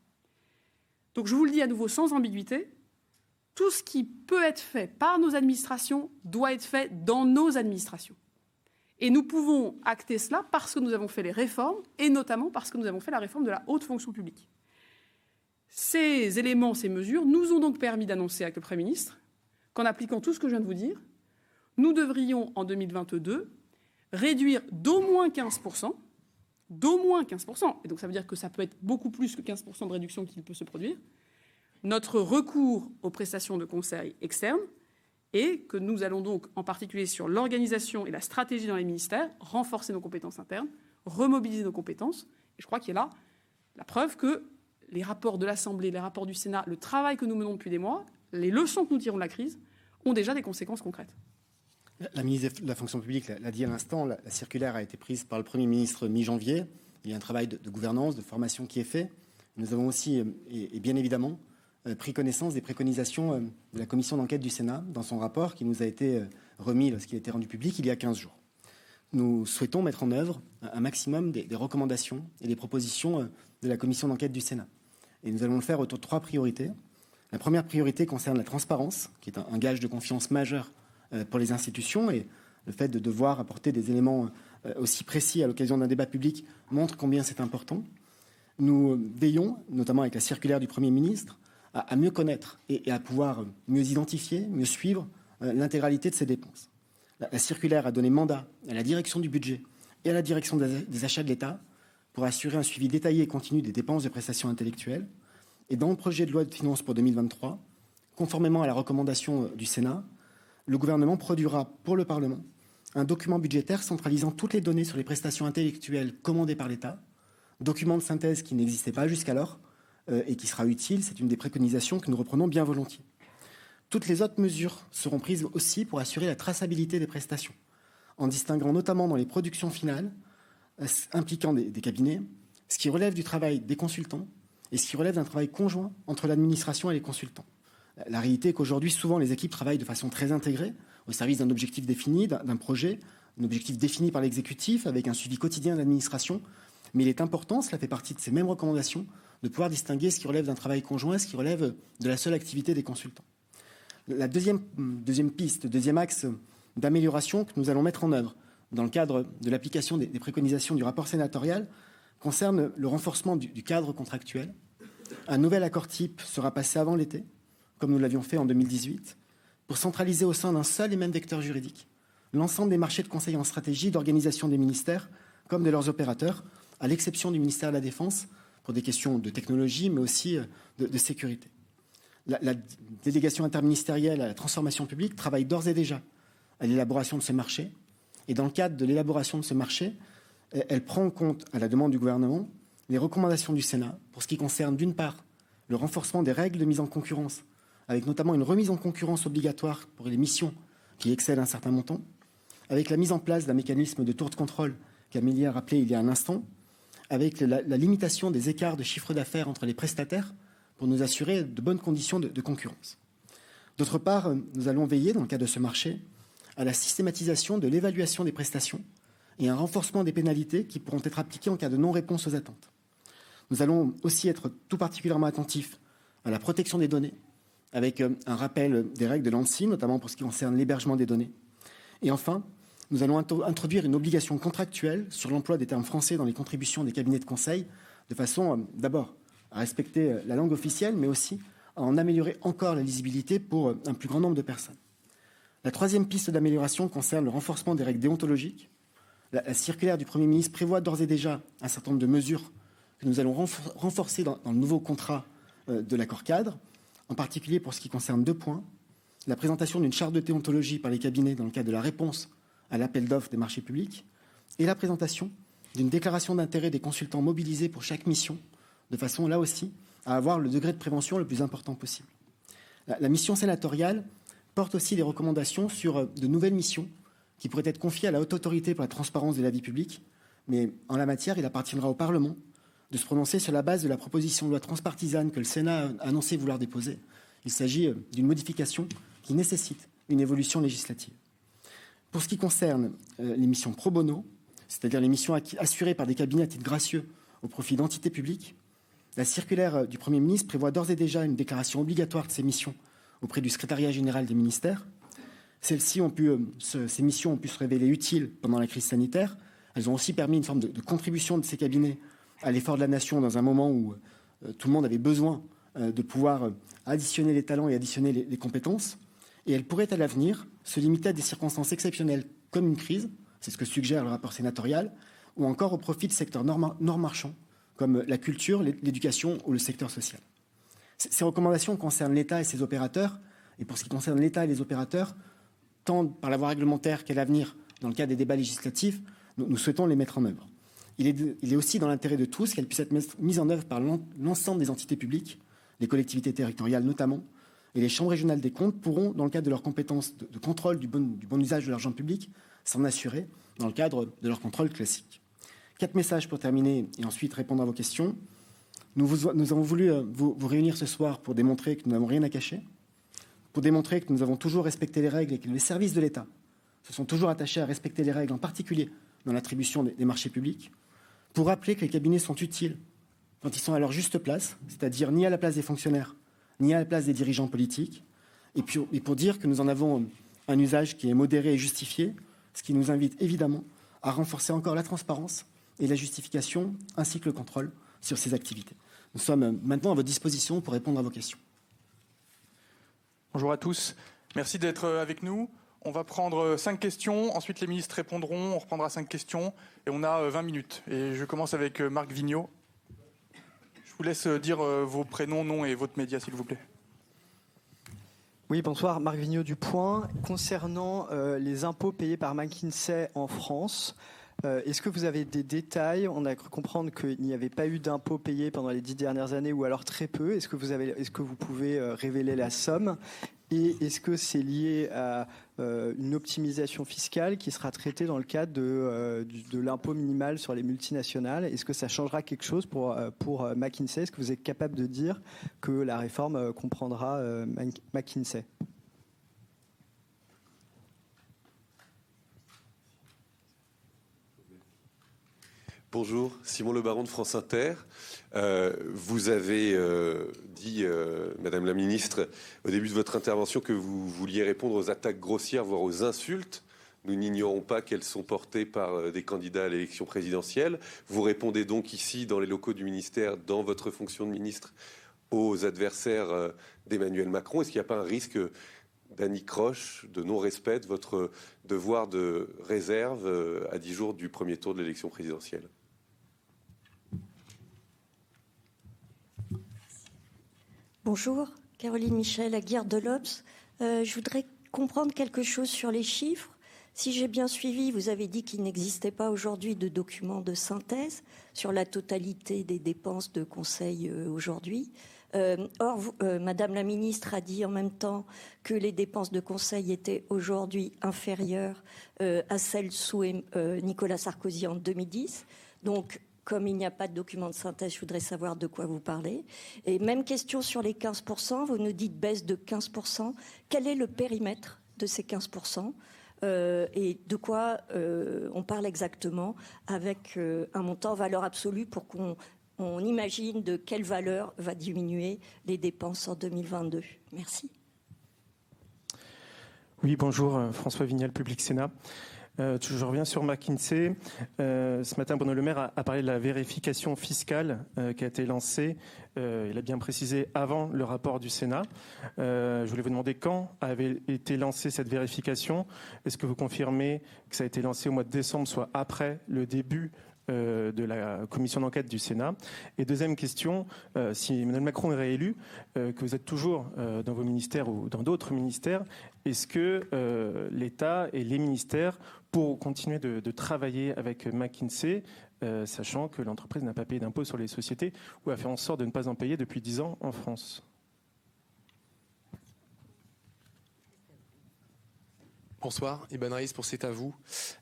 Donc je vous le dis à nouveau sans ambiguïté, tout ce qui peut être fait par nos administrations doit être fait dans nos administrations. Et nous pouvons acter cela parce que nous avons fait les réformes, et notamment parce que nous avons fait la réforme de la haute fonction publique. Ces éléments, ces mesures nous ont donc permis d'annoncer avec le Premier ministre qu'en appliquant tout ce que je viens de vous dire, nous devrions, en 2022, réduire d'au moins 15%, et donc ça veut dire que ça peut être beaucoup plus que 15% de réduction qui peut se produire, notre recours aux prestations de conseil externes, et que nous allons donc, en particulier sur l'organisation et la stratégie dans les ministères, renforcer nos compétences internes, remobiliser nos compétences. Et je crois qu'il y a là la preuve que les rapports de l'Assemblée, les rapports du Sénat, le travail que nous menons depuis des mois, les leçons que nous tirons de la crise, ont déjà des conséquences concrètes. La ministre de la fonction publique l'a dit à l'instant, la circulaire a été prise par le Premier ministre mi-janvier. Il y a un travail de gouvernance, de formation qui est fait. Nous avons aussi, et bien évidemment, pris connaissance des préconisations de la commission d'enquête du Sénat dans son rapport qui nous a été remis lorsqu'il a été rendu public il y a 15 jours. Nous souhaitons mettre en œuvre un maximum des recommandations et des propositions de la commission d'enquête du Sénat. Et nous allons le faire autour de 3 priorités. La première priorité concerne la transparence, qui est un gage de confiance majeur pour les institutions, et le fait de devoir apporter des éléments aussi précis à l'occasion d'un débat public montre combien c'est important. Nous veillons, notamment avec la circulaire du Premier ministre, à mieux connaître et à pouvoir mieux identifier, mieux suivre l'intégralité de ces dépenses. La circulaire a donné mandat à la direction du budget et à la direction des achats de l'État pour assurer un suivi détaillé et continu des dépenses de prestations intellectuelles. Et dans le projet de loi de finances pour 2023, conformément à la recommandation du Sénat, le gouvernement produira pour le Parlement un document budgétaire centralisant toutes les données sur les prestations intellectuelles commandées par l'État, document de synthèse qui n'existait pas jusqu'alors et qui sera utile. C'est une des préconisations que nous reprenons bien volontiers. Toutes les autres mesures seront prises aussi pour assurer la traçabilité des prestations, en distinguant notamment dans les productions finales impliquant des cabinets, ce qui relève du travail des consultants et ce qui relève d'un travail conjoint entre l'administration et les consultants. La réalité est qu'aujourd'hui, souvent, les équipes travaillent de façon très intégrée, au service d'un objectif défini, d'un projet, un objectif défini par l'exécutif, avec un suivi quotidien de l'administration. Mais il est important, cela fait partie de ces mêmes recommandations, de pouvoir distinguer ce qui relève d'un travail conjoint et ce qui relève de la seule activité des consultants. La deuxième piste, deuxième axe d'amélioration que nous allons mettre en œuvre dans le cadre de l'application des préconisations du rapport sénatorial concerne le renforcement du cadre contractuel. Un nouvel accord type sera passé avant l'été, comme nous l'avions fait en 2018, pour centraliser au sein d'un seul et même vecteur juridique l'ensemble des marchés de conseil en stratégie d'organisation des ministères comme de leurs opérateurs, à l'exception du ministère de la Défense, pour des questions de technologie, mais aussi de sécurité. La délégation interministérielle à la transformation publique travaille d'ores et déjà à l'élaboration de ce marché. Et dans le cadre de l'élaboration de ce marché, elle prend en compte, à la demande du gouvernement, les recommandations du Sénat pour ce qui concerne, d'une part, le renforcement des règles de mise en concurrence, avec notamment une remise en concurrence obligatoire pour les missions qui excèdent un certain montant, avec la mise en place d'un mécanisme de tour de contrôle qu'Amélie a rappelé il y a un instant, avec la limitation des écarts de chiffre d'affaires entre les prestataires pour nous assurer de bonnes conditions de concurrence. D'autre part, nous allons veiller, dans le cadre de ce marché, à la systématisation de l'évaluation des prestations et un renforcement des pénalités qui pourront être appliquées en cas de non-réponse aux attentes. Nous allons aussi être tout particulièrement attentifs à la protection des données, avec un rappel des règles de l'ANSSI, notamment pour ce qui concerne l'hébergement des données. Et enfin, nous allons introduire une obligation contractuelle sur l'emploi des termes français dans les contributions des cabinets de conseil, de façon d'abord à respecter la langue officielle, mais aussi à en améliorer encore la lisibilité pour un plus grand nombre de personnes. La troisième piste d'amélioration concerne le renforcement des règles déontologiques. La circulaire du Premier ministre prévoit d'ores et déjà un certain nombre de mesures que nous allons renforcer dans le nouveau contrat de l'accord cadre, en particulier pour ce qui concerne 2 points. La présentation d'une charte de déontologie par les cabinets dans le cadre de la réponse à l'appel d'offres des marchés publics et la présentation d'une déclaration d'intérêt des consultants mobilisés pour chaque mission, de façon, là aussi, à avoir le degré de prévention le plus important possible. La mission sénatoriale porte aussi des recommandations sur de nouvelles missions qui pourraient être confiées à la Haute Autorité pour la transparence de la vie publique, mais en la matière, il appartiendra au Parlement de se prononcer sur la base de la proposition de loi transpartisane que le Sénat a annoncé vouloir déposer. Il s'agit d'une modification qui nécessite une évolution législative. Pour ce qui concerne les missions pro bono, c'est-à-dire les missions assurées par des cabinets à titre gracieux au profit d'entités publiques, la circulaire du Premier ministre prévoit d'ores et déjà une déclaration obligatoire de ces missions auprès du secrétariat général des ministères. Ces missions ont pu se révéler utiles pendant la crise sanitaire. Elles ont aussi permis une forme de contribution de ces cabinets à l'effort de la nation dans un moment où tout le monde avait besoin de pouvoir additionner les talents et additionner les compétences. Et elles pourraient à l'avenir se limiter à des circonstances exceptionnelles comme une crise, c'est ce que suggère le rapport sénatorial, ou encore au profit de secteurs non marchands comme la culture, l'éducation ou le secteur social. Ces recommandations concernent l'État et ses opérateurs. Et pour ce qui concerne l'État et les opérateurs, tant par la voie réglementaire qu'à l'avenir, dans le cadre des débats législatifs, nous souhaitons les mettre en œuvre. Il est aussi dans l'intérêt de tous qu'elles puissent être mises en œuvre par l'ensemble des entités publiques, les collectivités territoriales notamment, et les chambres régionales des comptes pourront, dans le cadre de leurs compétences de contrôle du bon usage de l'argent public, s'en assurer dans le cadre de leur contrôle classique. 4 messages pour terminer et ensuite répondre à vos questions. Nous avons voulu vous réunir ce soir pour démontrer que nous n'avons rien à cacher, pour démontrer que nous avons toujours respecté les règles et que les services de l'État se sont toujours attachés à respecter les règles, en particulier dans l'attribution des marchés publics, pour rappeler que les cabinets sont utiles quand ils sont à leur juste place, c'est-à-dire ni à la place des fonctionnaires, ni à la place des dirigeants politiques, et pour dire que nous en avons un usage qui est modéré et justifié, ce qui nous invite évidemment à renforcer encore la transparence et la justification, ainsi que le contrôle sur ces activités. Nous sommes maintenant à votre disposition pour répondre à vos questions. Bonjour à tous. Merci d'être avec nous. On va prendre 5 questions. Ensuite, les ministres répondront. On reprendra 5 questions. Et on a 20 minutes. Et je commence avec Marc Vigneault. Je vous laisse dire vos prénoms, noms et votre média, s'il vous plaît. Oui, bonsoir. Marc Vigneault du Point. Concernant les impôts payés par McKinsey en France, est-ce que vous avez des détails? On a cru comprendre qu'il n'y avait pas eu d'impôts payés pendant les 10 dernières années ou alors très peu. Est-ce que vous pouvez révéler la somme? Et est-ce que c'est lié à une optimisation fiscale qui sera traitée dans le cadre de l'impôt minimal sur les multinationales? Est-ce que ça changera quelque chose pour McKinsey? Est-ce que vous êtes capable de dire que la réforme comprendra McKinsey? Bonjour, Simon Le Baron de France Inter. Vous avez dit, Madame la Ministre, au début de votre intervention que vous vouliez répondre aux attaques grossières, voire aux insultes. Nous n'ignorons pas qu'elles sont portées par des candidats à l'élection présidentielle. Vous répondez donc ici, dans les locaux du ministère, dans votre fonction de ministre, aux adversaires d'Emmanuel Macron. Est-ce qu'il n'y a pas un risque d'anicroche, de non-respect de votre devoir de réserve à 10 jours du premier tour de l'élection présidentielle? Bonjour, Caroline Michel, à Guerre de l'Obs. Je voudrais comprendre quelque chose sur les chiffres. Si j'ai bien suivi, vous avez dit qu'il n'existait pas aujourd'hui de document de synthèse sur la totalité des dépenses de conseil aujourd'hui. Or, Madame la Ministre a dit en même temps que les dépenses de conseil étaient aujourd'hui inférieures à celles sous Nicolas Sarkozy en 2010. Donc, comme il n'y a pas de document de synthèse, je voudrais savoir de quoi vous parlez. Et même question sur les 15%, vous nous dites baisse de 15%. Quel est le périmètre de ces 15% et de quoi on parle exactement avec un montant en valeur absolue pour qu'on imagine de quelle valeur va diminuer les dépenses en 2022. Merci. Oui, bonjour, François Vignal, Public Sénat. Je reviens sur McKinsey. Ce matin, Bruno Le Maire a parlé de la vérification fiscale qui a été lancée. Il a bien précisé avant le rapport du Sénat. Je voulais vous demander quand avait été lancée cette vérification. Est-ce que vous confirmez que ça a été lancé au mois de décembre, soit après le début de la commission d'enquête du Sénat? Et deuxième question, si Emmanuel Macron est réélu, que vous êtes toujours dans vos ministères ou dans d'autres ministères, est-ce que l'État et les ministères pourront continuer de travailler avec McKinsey, sachant que l'entreprise n'a pas payé d'impôt sur les sociétés ou a fait en sorte de ne pas en payer depuis 10 ans en France? Bonsoir, Ibn Raïs pour C'est à vous.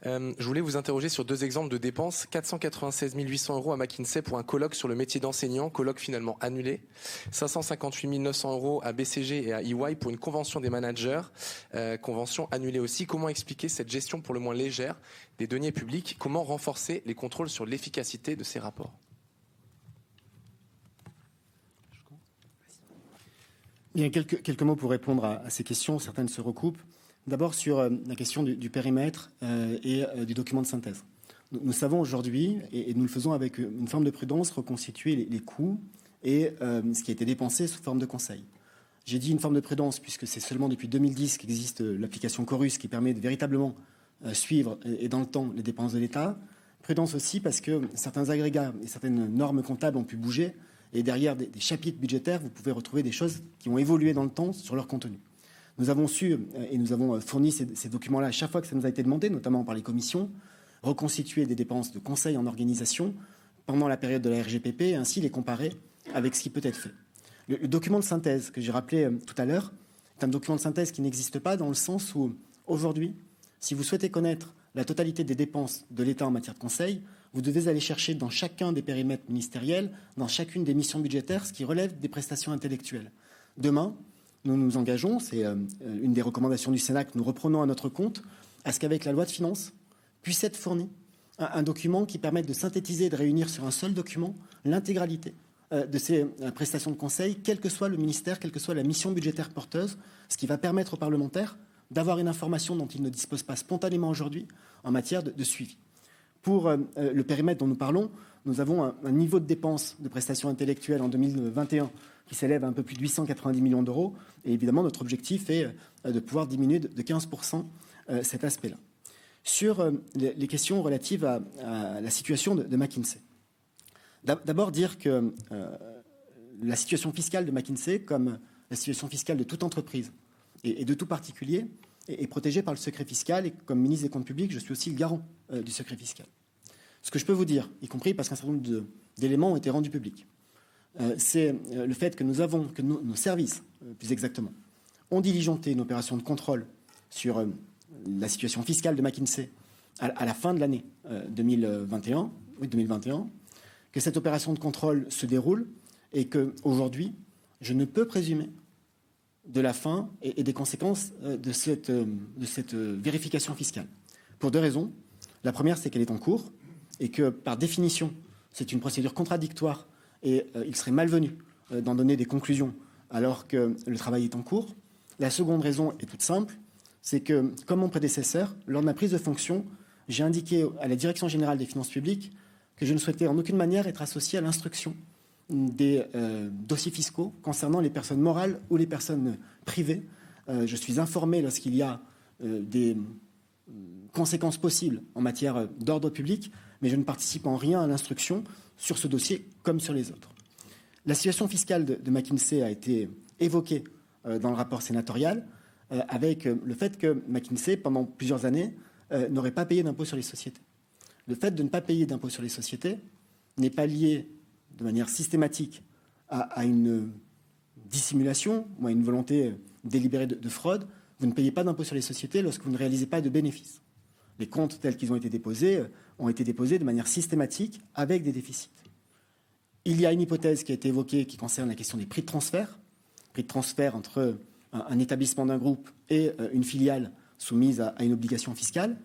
Je voulais vous interroger sur 2 exemples de dépenses. 496 800 € à McKinsey pour un colloque sur le métier d'enseignant, colloque finalement annulé. 558 900 € à BCG et à EY pour une convention des managers, convention annulée aussi. Comment expliquer cette gestion pour le moins légère des deniers publics? Comment renforcer les contrôles sur l'efficacité de ces rapports? Bien, quelques mots pour répondre à ces questions. Certaines se recoupent. D'abord sur la question du périmètre et du document de synthèse. Nous savons aujourd'hui, et nous le faisons avec une forme de prudence, reconstituer les coûts et ce qui a été dépensé sous forme de conseil. J'ai dit une forme de prudence puisque c'est seulement depuis 2010 qu'existe l'application Chorus qui permet de véritablement suivre et dans le temps les dépenses de l'État. Prudence aussi parce que certains agrégats et certaines normes comptables ont pu bouger et derrière des chapitres budgétaires, vous pouvez retrouver des choses qui ont évolué dans le temps sur leur contenu. Nous avons su et nous avons fourni ces documents-là à chaque fois que ça nous a été demandé, notamment par les commissions, reconstituer des dépenses de conseil en organisation pendant la période de la RGPP et ainsi les comparer avec ce qui peut être fait. Le document de synthèse que j'ai rappelé tout à l'heure est un document de synthèse qui n'existe pas dans le sens où, aujourd'hui, si vous souhaitez connaître la totalité des dépenses de l'État en matière de conseil, vous devez aller chercher dans chacun des périmètres ministériels, dans chacune des missions budgétaires, ce qui relève des prestations intellectuelles. Demain, nous nous engageons, c'est une des recommandations du Sénat que nous reprenons à notre compte, à ce qu'avec la loi de finances puisse être fourni un document qui permette de synthétiser et de réunir sur un seul document l'intégralité de ces prestations de conseil, quel que soit le ministère, quelle que soit la mission budgétaire porteuse, ce qui va permettre aux parlementaires d'avoir une information dont ils ne disposent pas spontanément aujourd'hui en matière de suivi. Pour le périmètre dont nous parlons, nous avons un niveau de dépenses de prestations intellectuelles en 2021 qui s'élève à un peu plus de 890 millions d'euros. Et évidemment, notre objectif est de pouvoir diminuer de 15% cet aspect-là. Sur les questions relatives à la situation de McKinsey. D'abord dire que la situation fiscale de McKinsey, comme la situation fiscale de toute entreprise et de tout particulier, est protégée par le secret fiscal. Et comme ministre des Comptes publics, je suis aussi le garant du secret fiscal. Ce que je peux vous dire, y compris parce qu'un certain nombre d'éléments ont été rendus publics, c'est le fait que nos services, plus exactement, ont diligenté une opération de contrôle sur la situation fiscale de McKinsey à la fin de l'année 2021, que cette opération de contrôle se déroule et qu'aujourd'hui, je ne peux présumer de la fin et des conséquences de cette vérification fiscale. Pour deux raisons. La première, c'est qu'elle est en cours et que, par définition, c'est une procédure contradictoire et il serait malvenu d'en donner des conclusions alors que le travail est en cours. La seconde raison est toute simple, c'est que, comme mon prédécesseur, lors de ma prise de fonction, j'ai indiqué à la Direction générale des finances publiques que je ne souhaitais en aucune manière être associé à l'instruction des dossiers fiscaux concernant les personnes morales ou les personnes privées. Je suis informé lorsqu'il y a des conséquences possibles en matière d'ordre public, mais je ne participe en rien à l'instruction sur ce dossier comme sur les autres. La situation fiscale de McKinsey a été évoquée dans le rapport sénatorial avec le fait que McKinsey, pendant plusieurs années, n'aurait pas payé d'impôt sur les sociétés. Le fait de ne pas payer d'impôt sur les sociétés n'est pas lié de manière systématique à une dissimulation ou à une volonté délibérée de fraude. Vous ne payez pas d'impôt sur les sociétés lorsque vous ne réalisez pas de bénéfices. Les comptes tels qu'ils ont été déposés de manière systématique avec des déficits. Il y a une hypothèse qui a été évoquée qui concerne la question des prix de transfert. Prix de transfert entre un établissement d'un groupe et une filiale soumise à une obligation fiscale.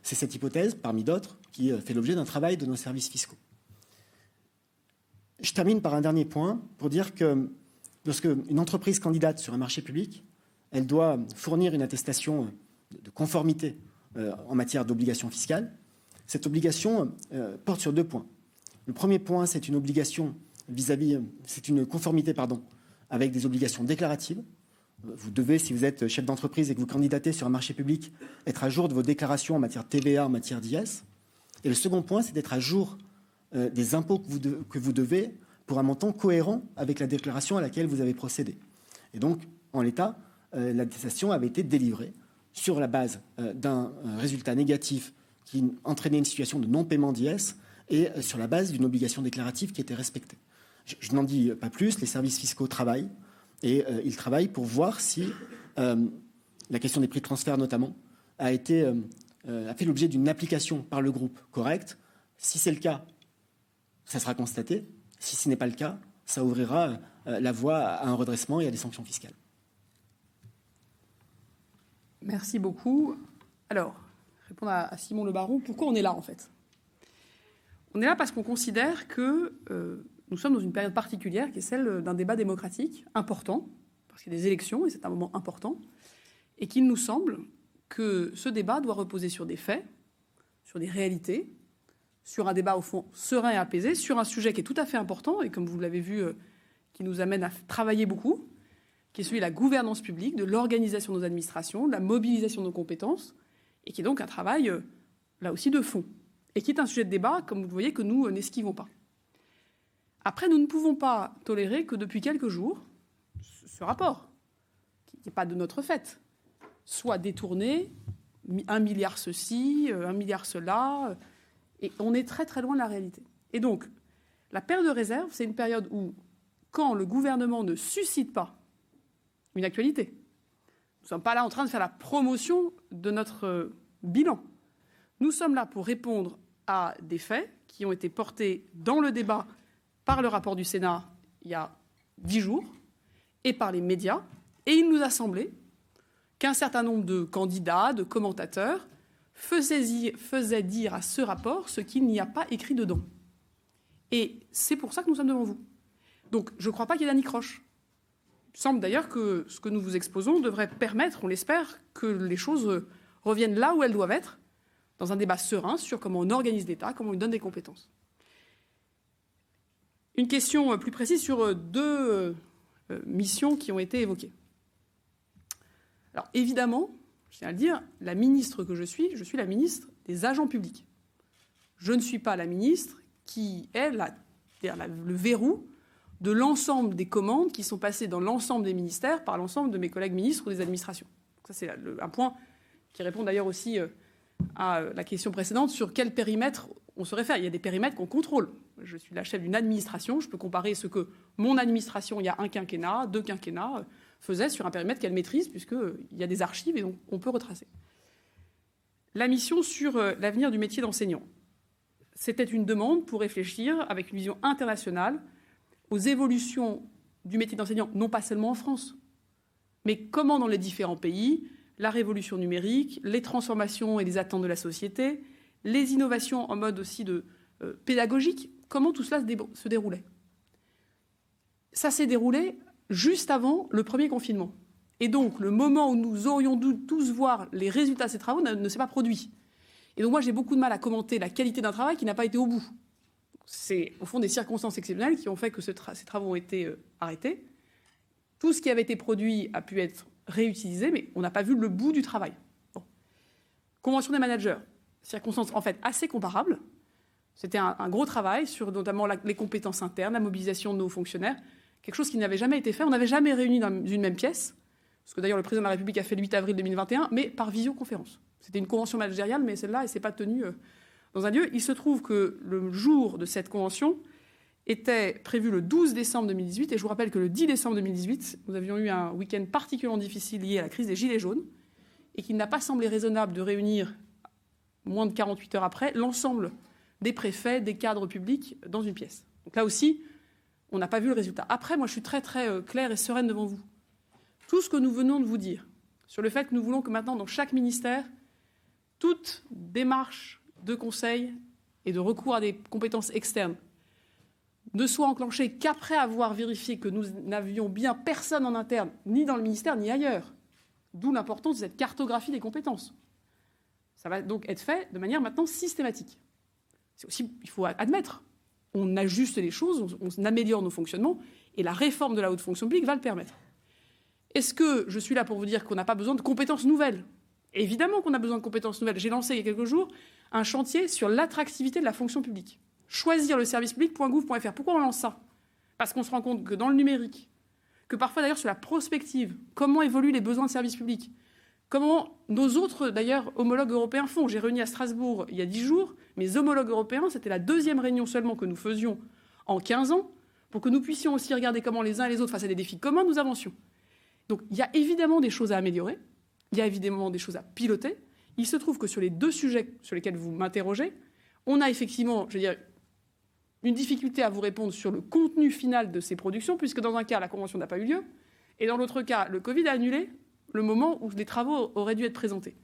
C'est cette hypothèse, parmi d'autres, qui fait l'objet d'un travail de nos services fiscaux. Je termine par un dernier point pour dire que lorsque une entreprise candidate sur un marché public, elle doit fournir une attestation de conformité en matière d'obligation fiscale. Cette obligation porte sur deux points. Le premier point, c'est une obligation c'est une conformité, avec des obligations déclaratives. Vous devez, si vous êtes chef d'entreprise et que vous candidatez sur un marché public, être à jour de vos déclarations en matière de TVA, en matière d'IS. Et le second point, c'est d'être à jour des impôts que vous devez pour un montant cohérent avec la déclaration à laquelle vous avez procédé. Et donc, en l'état, l'attestation avait été délivrée sur la base d'un résultat négatif qui entraînait une situation de non-paiement d'IS et sur la base d'une obligation déclarative qui était respectée. Je n'en dis pas plus, les services fiscaux travaillent et ils travaillent pour voir si la question des prix de transfert notamment a fait l'objet d'une application par le groupe correcte. Si c'est le cas, ça sera constaté. Si ce n'est pas le cas, ça ouvrira la voie à un redressement et à des sanctions fiscales. Merci beaucoup. Alors, répondre à Simon Le Baron, pourquoi on est là en fait ? On est là parce qu'on considère que nous sommes dans une période particulière qui est celle d'un débat démocratique important, parce qu'il y a des élections et c'est un moment important, et qu'il nous semble que ce débat doit reposer sur des faits, sur des réalités, sur un débat au fond serein et apaisé, sur un sujet qui est tout à fait important et comme vous l'avez vu, qui nous amène à travailler beaucoup, qui est celui de la gouvernance publique, de l'organisation de nos administrations, de la mobilisation de nos compétences, et qui est donc un travail, là aussi, de fond, et qui est un sujet de débat, comme vous le voyez, que nous n'esquivons pas. Après, nous ne pouvons pas tolérer que depuis quelques jours, ce rapport, qui n'est pas de notre fait, soit détourné, 1 milliard ceci, 1 milliard cela, et on est très très loin de la réalité. Et donc, la période de réserve, c'est une période où, quand le gouvernement ne suscite pas une actualité, nous ne sommes pas là en train de faire la promotion de notre bilan. Nous sommes là pour répondre à des faits qui ont été portés dans le débat par le rapport du Sénat il y a 10 jours et par les médias. Et il nous a semblé qu'un certain nombre de candidats, de commentateurs, faisaient dire à ce rapport ce qu'il n'y a pas écrit dedans. Et c'est pour ça que nous sommes devant vous. Donc je ne crois pas qu'il y ait d'anicroche. Il semble d'ailleurs que ce que nous vous exposons devrait permettre, on l'espère, que les choses reviennent là où elles doivent être, dans un débat serein sur comment on organise l'État, comment on lui donne des compétences. Une question plus précise sur 2 missions qui ont été évoquées. Alors évidemment, je tiens à le dire, la ministre que je suis la ministre des agents publics. Je ne suis pas la ministre qui est le verrou de l'ensemble des commandes qui sont passées dans l'ensemble des ministères par l'ensemble de mes collègues ministres ou des administrations. Donc ça, c'est un point qui répond d'ailleurs aussi à la question précédente sur quel périmètre on se réfère. Il y a des périmètres qu'on contrôle. Je suis la chef d'une administration. Je peux comparer ce que mon administration, il y a 1 quinquennat, 2 quinquennats, faisait sur un périmètre qu'elle maîtrise, puisqu'il y a des archives et donc on peut retracer. La mission sur l'avenir du métier d'enseignant. C'était une demande pour réfléchir avec une vision internationale aux évolutions du métier d'enseignant, non pas seulement en France, mais comment dans les différents pays, la révolution numérique, les transformations et les attentes de la société, les innovations en mode aussi pédagogique, comment tout cela se déroulait. Ça s'est déroulé juste avant le premier confinement. Et donc, le moment où nous aurions dû tous voir les résultats de ces travaux ne s'est pas produit. Et donc, moi, j'ai beaucoup de mal à commenter la qualité d'un travail qui n'a pas été au bout. C'est, au fond, des circonstances exceptionnelles qui ont fait que ces travaux ont été arrêtés. Tout ce qui avait été produit a pu être réutilisé, mais on n'a pas vu le bout du travail. Bon. Convention des managers, circonstances en fait assez comparables. C'était un gros travail sur notamment les compétences internes, la mobilisation de nos fonctionnaires, quelque chose qui n'avait jamais été fait. On n'avait jamais réuni dans une même pièce, parce que d'ailleurs le président de la République a fait le 8 avril 2021, mais par visioconférence. C'était une convention managériale, mais celle-là, elle ne s'est pas tenue dans un lieu. Il se trouve que le jour de cette convention était prévu le 12 décembre 2018, et je vous rappelle que le 10 décembre 2018, nous avions eu un week-end particulièrement difficile lié à la crise des Gilets jaunes, et qu'il n'a pas semblé raisonnable de réunir, moins de 48 heures après, l'ensemble des préfets, des cadres publics dans une pièce. Donc là aussi, on n'a pas vu le résultat. Après, moi, je suis très, très claire et sereine devant vous. Tout ce que nous venons de vous dire sur le fait que nous voulons que maintenant, dans chaque ministère, toute démarche de conseil et de recours à des compétences externes ne soit enclenchée qu'après avoir vérifié que nous n'avions bien personne en interne, ni dans le ministère, ni ailleurs. D'où l'importance de cette cartographie des compétences. Ça va donc être fait de manière maintenant systématique. C'est aussi, il faut admettre, on ajuste les choses, on améliore nos fonctionnements, et la réforme de la haute fonction publique va le permettre. Est-ce que je suis là pour vous dire qu'on n'a pas besoin de compétences nouvelles ? Évidemment qu'on a besoin de compétences nouvelles. J'ai lancé il y a quelques jours un chantier sur l'attractivité de la fonction publique. Choisir le service public.gouv.fr. Pourquoi on lance ça ? Parce qu'on se rend compte que dans le numérique, que parfois d'ailleurs sur la prospective, comment évoluent les besoins de services publics, comment nos autres d'ailleurs homologues européens font. J'ai réuni à Strasbourg il y a 10 jours mes homologues européens, c'était la 2e réunion seulement que nous faisions en 15 ans, pour que nous puissions aussi regarder comment les uns et les autres, face à des défis communs, nous avancions. Donc il y a évidemment des choses à améliorer, il y a évidemment des choses à piloter. Il se trouve que sur les 2 sujets sur lesquels vous m'interrogez, on a effectivement, je veux dire, une difficulté à vous répondre sur le contenu final de ces productions, puisque dans un cas, la convention n'a pas eu lieu, et dans l'autre cas, le Covid a annulé le moment où les travaux auraient dû être présentés.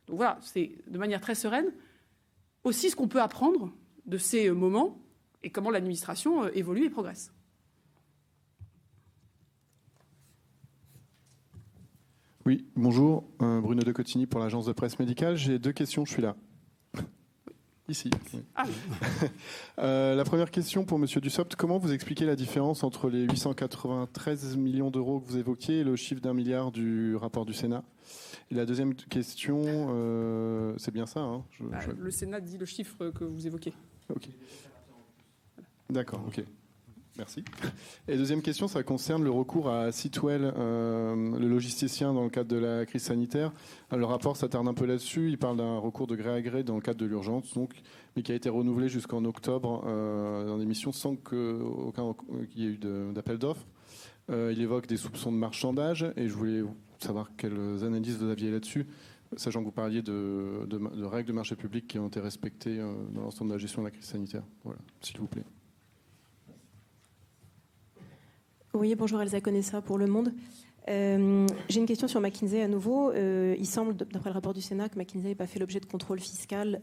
Donc voilà, c'est de manière très sereine aussi ce qu'on peut apprendre de ces moments et comment l'administration évolue et progresse. Oui, bonjour. Bruno de Cotigny pour l'agence de presse médicale. J'ai 2 questions, je suis là. Ici. Oui. Ah. La première question pour Monsieur Dussopt. Comment vous expliquez la différence entre les 893 millions d'euros que vous évoquiez et le chiffre d'1 milliard du rapport du Sénat? Et la deuxième question, c'est bien ça, hein? Le Sénat dit le chiffre que vous évoquez. Ok. D'accord, ok. Merci. Et deuxième question, ça concerne le recours à Sitwell, le logisticien, dans le cadre de la crise sanitaire. Le rapport s'attarde un peu là-dessus. Il parle d'un recours de gré à gré dans le cadre de l'urgence, donc, mais qui a été renouvelé jusqu'en octobre dans des missions sans qu'il y ait eu d'appel d'offres. Il évoque des soupçons de marchandage et je voulais savoir quelles analyses vous aviez là-dessus, sachant que vous parliez de règles de marché public qui ont été respectées dans l'ensemble de la gestion de la crise sanitaire. Voilà, s'il vous plaît. Oui, bonjour Elsa Conessa pour Le Monde. J'ai une question sur McKinsey à nouveau. Il semble, d'après le rapport du Sénat, que McKinsey n'ait pas fait l'objet de contrôle fiscal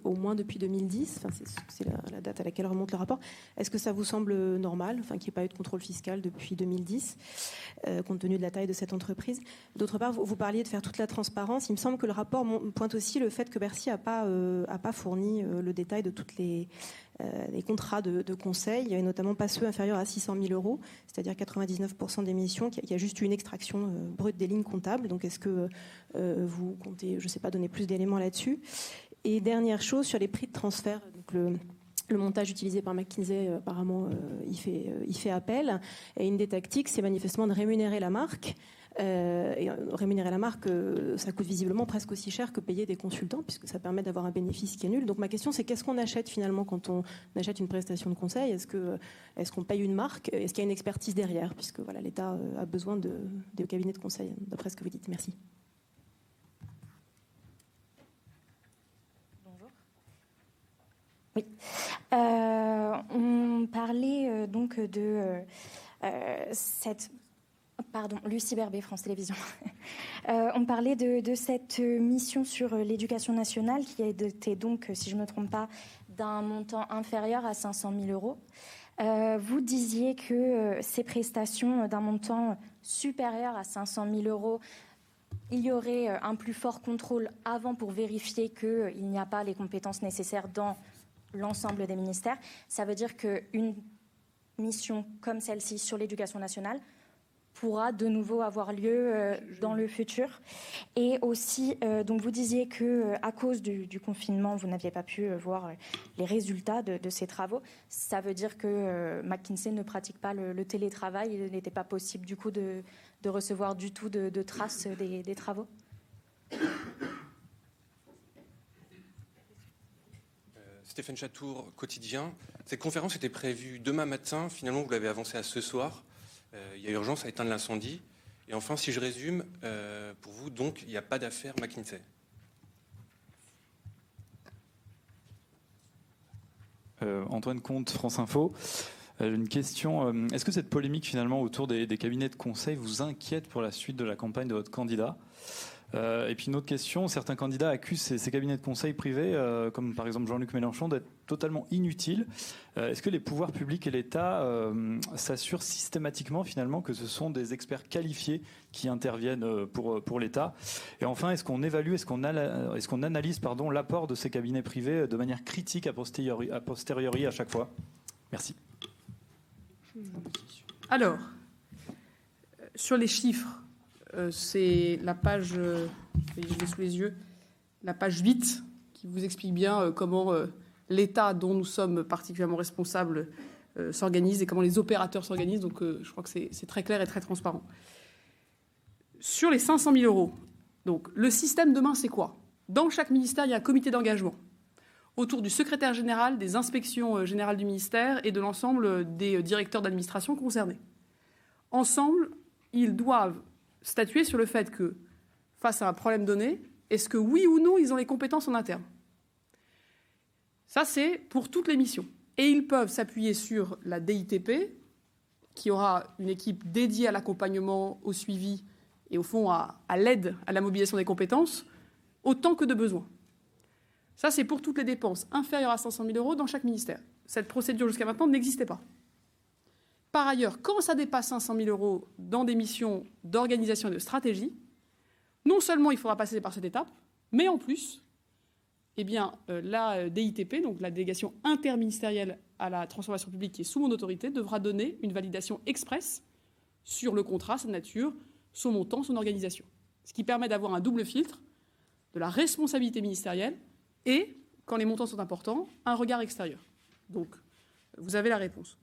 au moins depuis 2010. Enfin, c'est la date à laquelle remonte le rapport. Est-ce que ça vous semble normal, qu'il n'y ait pas eu de contrôle fiscal depuis 2010, compte tenu de la taille de cette entreprise? D'autre part, vous parliez de faire toute la transparence. Il me semble que le rapport pointe aussi le fait que Bercy n'a pas fourni le détail de toutes les contrats de conseil, et notamment pas ceux inférieurs à 600 000 euros, c'est-à-dire 99% des missions, qu'il y a juste une extraction brute des lignes comptables. Donc est-ce que vous comptez, je ne sais pas, donner plus d'éléments là-dessus? Et dernière chose, sur les prix de transfert, donc le montage utilisé par McKinsey, apparemment, il fait appel. Et une des tactiques, c'est manifestement de rémunérer la marque. Et rémunérer la marque, ça coûte visiblement presque aussi cher que payer des consultants, puisque ça permet d'avoir un bénéfice qui est nul. Donc ma question, c'est qu'est-ce qu'on achète finalement quand on achète une prestation de conseil? Est-ce qu'on paye une marque? Est-ce qu'il y a une expertise derrière? Puisque voilà, l'État a besoin de cabinets de conseil, d'après ce que vous dites. Merci. Bonjour. Oui. On parlait donc de cette... Pardon, Lucie Berbet, France Télévisions. On parlait de cette mission sur l'éducation nationale qui a été donc, si je ne me trompe pas, d'un montant inférieur à 500 000 euros. Vous disiez que ces prestations d'un montant supérieur à 500 000 euros, il y aurait un plus fort contrôle avant pour vérifier qu'il n'y a pas les compétences nécessaires dans l'ensemble des ministères. Ça veut dire qu'une mission comme celle-ci sur l'éducation nationale pourra de nouveau avoir lieu dans le futur. Et aussi, donc vous disiez que à cause du confinement, vous n'aviez pas pu voir les résultats de ces travaux. Ça veut dire que McKinsey ne pratique pas le télétravail. Il n'était pas possible du coup de recevoir du tout de traces des travaux. Stéphane Chatour, Quotidien. Cette conférence était prévue demain matin. Finalement, vous l'avez avancée à ce soir. Il y a urgence à éteindre l'incendie. Et enfin, si je résume, pour vous, donc, il n'y a pas d'affaire McKinsey. Antoine Comte, France Info. Une question. Est-ce que cette polémique, finalement, autour des cabinets de conseil vous inquiète pour la suite de la campagne de votre candidat ? Et puis une autre question, certains candidats accusent ces cabinets de conseil privés, comme par exemple Jean-Luc Mélenchon, d'être totalement inutiles. Est-ce que les pouvoirs publics et l'État s'assurent systématiquement finalement que ce sont des experts qualifiés qui interviennent pour l'État? Et enfin, est-ce qu'on évalue, est-ce qu'on analyse l'apport de ces cabinets privés de manière critique a posteriori à chaque fois? Merci. Alors, sur les chiffres, c'est la page, je l'ai sous les yeux, la page 8, qui vous explique bien comment l'État, dont nous sommes particulièrement responsables, s'organise et comment les opérateurs s'organisent. Donc je crois que c'est très clair et très transparent. Sur les 500 000 euros, donc, le système demain, c'est quoi? Dans chaque ministère, il y a un comité d'engagement autour du secrétaire général, des inspections générales du ministère et de l'ensemble des directeurs d'administration concernés. Ensemble, ils doivent statuer sur le fait que, face à un problème donné, est-ce que oui ou non, ils ont les compétences en interne? Ça, c'est pour toutes les missions. Et ils peuvent s'appuyer sur la DITP, qui aura une équipe dédiée à l'accompagnement, au suivi et au fond à l'aide à la mobilisation des compétences, autant que de besoin. Ça, c'est pour toutes les dépenses inférieures à 500 000 euros dans chaque ministère. Cette procédure, jusqu'à maintenant, n'existait pas. Par ailleurs, quand ça dépasse 500 000 euros dans des missions d'organisation et de stratégie, Non seulement il faudra passer par cette étape, mais en plus, la DITP, donc la délégation interministérielle à la transformation publique qui est sous mon autorité, devra donner une validation express sur le contrat, sa nature, son montant, son organisation. Ce qui permet d'avoir un double filtre de la responsabilité ministérielle et, quand les montants sont importants, un regard extérieur. Donc, vous avez la réponse.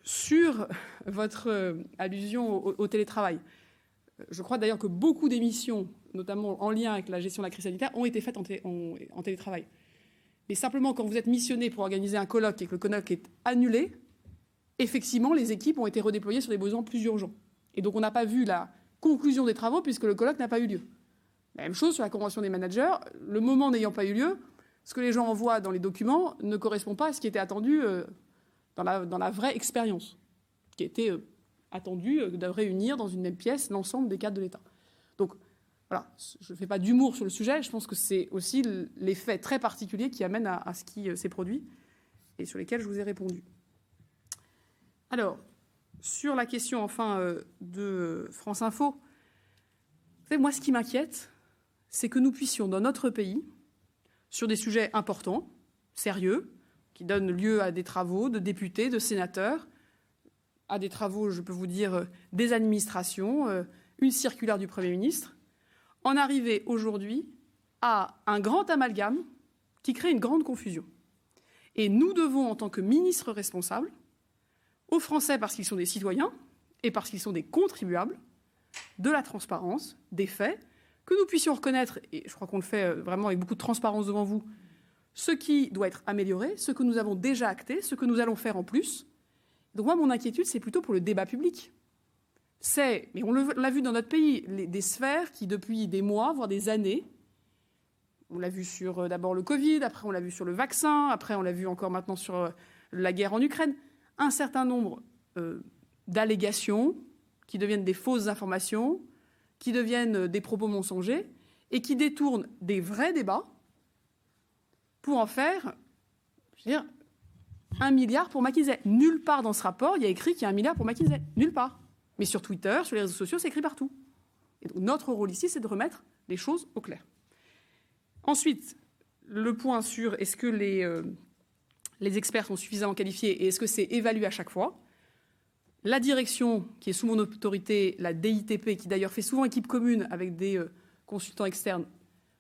Sur votre allusion au télétravail, je crois d'ailleurs que beaucoup d'émissions, notamment en lien avec la gestion de la crise sanitaire, ont été faites en télétravail. Mais simplement, quand vous êtes missionné pour organiser un colloque et que le colloque est annulé, effectivement, les équipes ont été redéployées sur des besoins plus urgents. Et donc, on n'a pas vu la conclusion des travaux puisque le colloque n'a pas eu lieu. La même chose sur la convention des managers. Le moment n'ayant pas eu lieu, ce que les gens envoient dans les documents ne correspond pas à ce qui était attendu dans la vraie expérience, qui était attendu de réunir dans une même pièce l'ensemble des cadres de l'État. Donc, voilà, je ne fais pas d'humour sur le sujet. Je pense que c'est aussi les faits très particuliers qui amènent à ce qui s'est produit et sur lesquels je vous ai répondu. Alors, sur la question, enfin, de France Info, vous savez, moi, ce qui m'inquiète, c'est que nous puissions, dans notre pays, sur des sujets importants, sérieux, qui donnent lieu à des travaux de députés, de sénateurs, à des travaux, je peux vous dire, des administrations, une circulaire du Premier ministre, en arriver aujourd'hui à un grand amalgame qui crée une grande confusion. Et nous devons, en tant que ministres responsables, aux Français parce qu'ils sont des citoyens et parce qu'ils sont des contribuables, de la transparence, des faits, que nous puissions reconnaître, et je crois qu'on le fait vraiment avec beaucoup de transparence devant vous, ce qui doit être amélioré, ce que nous avons déjà acté, ce que nous allons faire en plus. Donc moi, mon inquiétude, c'est plutôt pour le débat public. Mais on l'a vu dans notre pays, des sphères qui, depuis des mois, voire des années, on l'a vu sur d'abord le Covid, après on l'a vu sur le vaccin, après on l'a vu encore maintenant sur la guerre en Ukraine, un certain nombre d'allégations qui deviennent des fausses informations, qui deviennent des propos mensongers et qui détournent des vrais débats pour en faire, je veux dire, 1 milliard pour McKinsey. Nulle part dans ce rapport, il y a écrit qu'il y a 1 milliard pour McKinsey. Nulle part. Mais sur Twitter, sur les réseaux sociaux, c'est écrit partout. Et donc notre rôle ici, c'est de remettre les choses au clair. Ensuite, le point sur est-ce que les experts sont suffisamment qualifiés et est-ce que c'est évalué à chaque fois. La direction, qui est sous mon autorité, la DITP, qui d'ailleurs fait souvent équipe commune avec des consultants externes,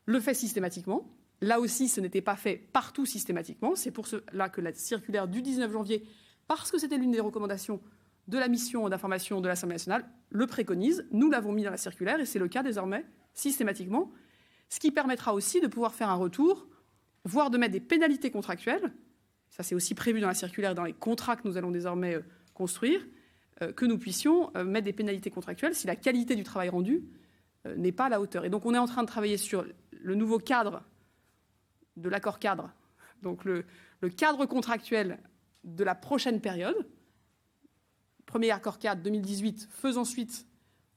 le fait systématiquement. Là aussi, ce n'était pas fait partout systématiquement. C'est pour cela que la circulaire du 19 janvier, parce que c'était l'une des recommandations de la mission d'information de l'Assemblée nationale, le préconise. Nous l'avons mis dans la circulaire et c'est le cas désormais systématiquement. Ce qui permettra aussi de pouvoir faire un retour, voire de mettre des pénalités contractuelles. Ça, c'est aussi prévu dans la circulaire, dans les contrats que nous allons désormais construire, que nous puissions mettre des pénalités contractuelles si la qualité du travail rendu n'est pas à la hauteur. Et donc, on est en train de travailler sur le nouveau cadre de l'accord cadre, donc le cadre contractuel de la prochaine période. Premier accord cadre 2018, faisant suite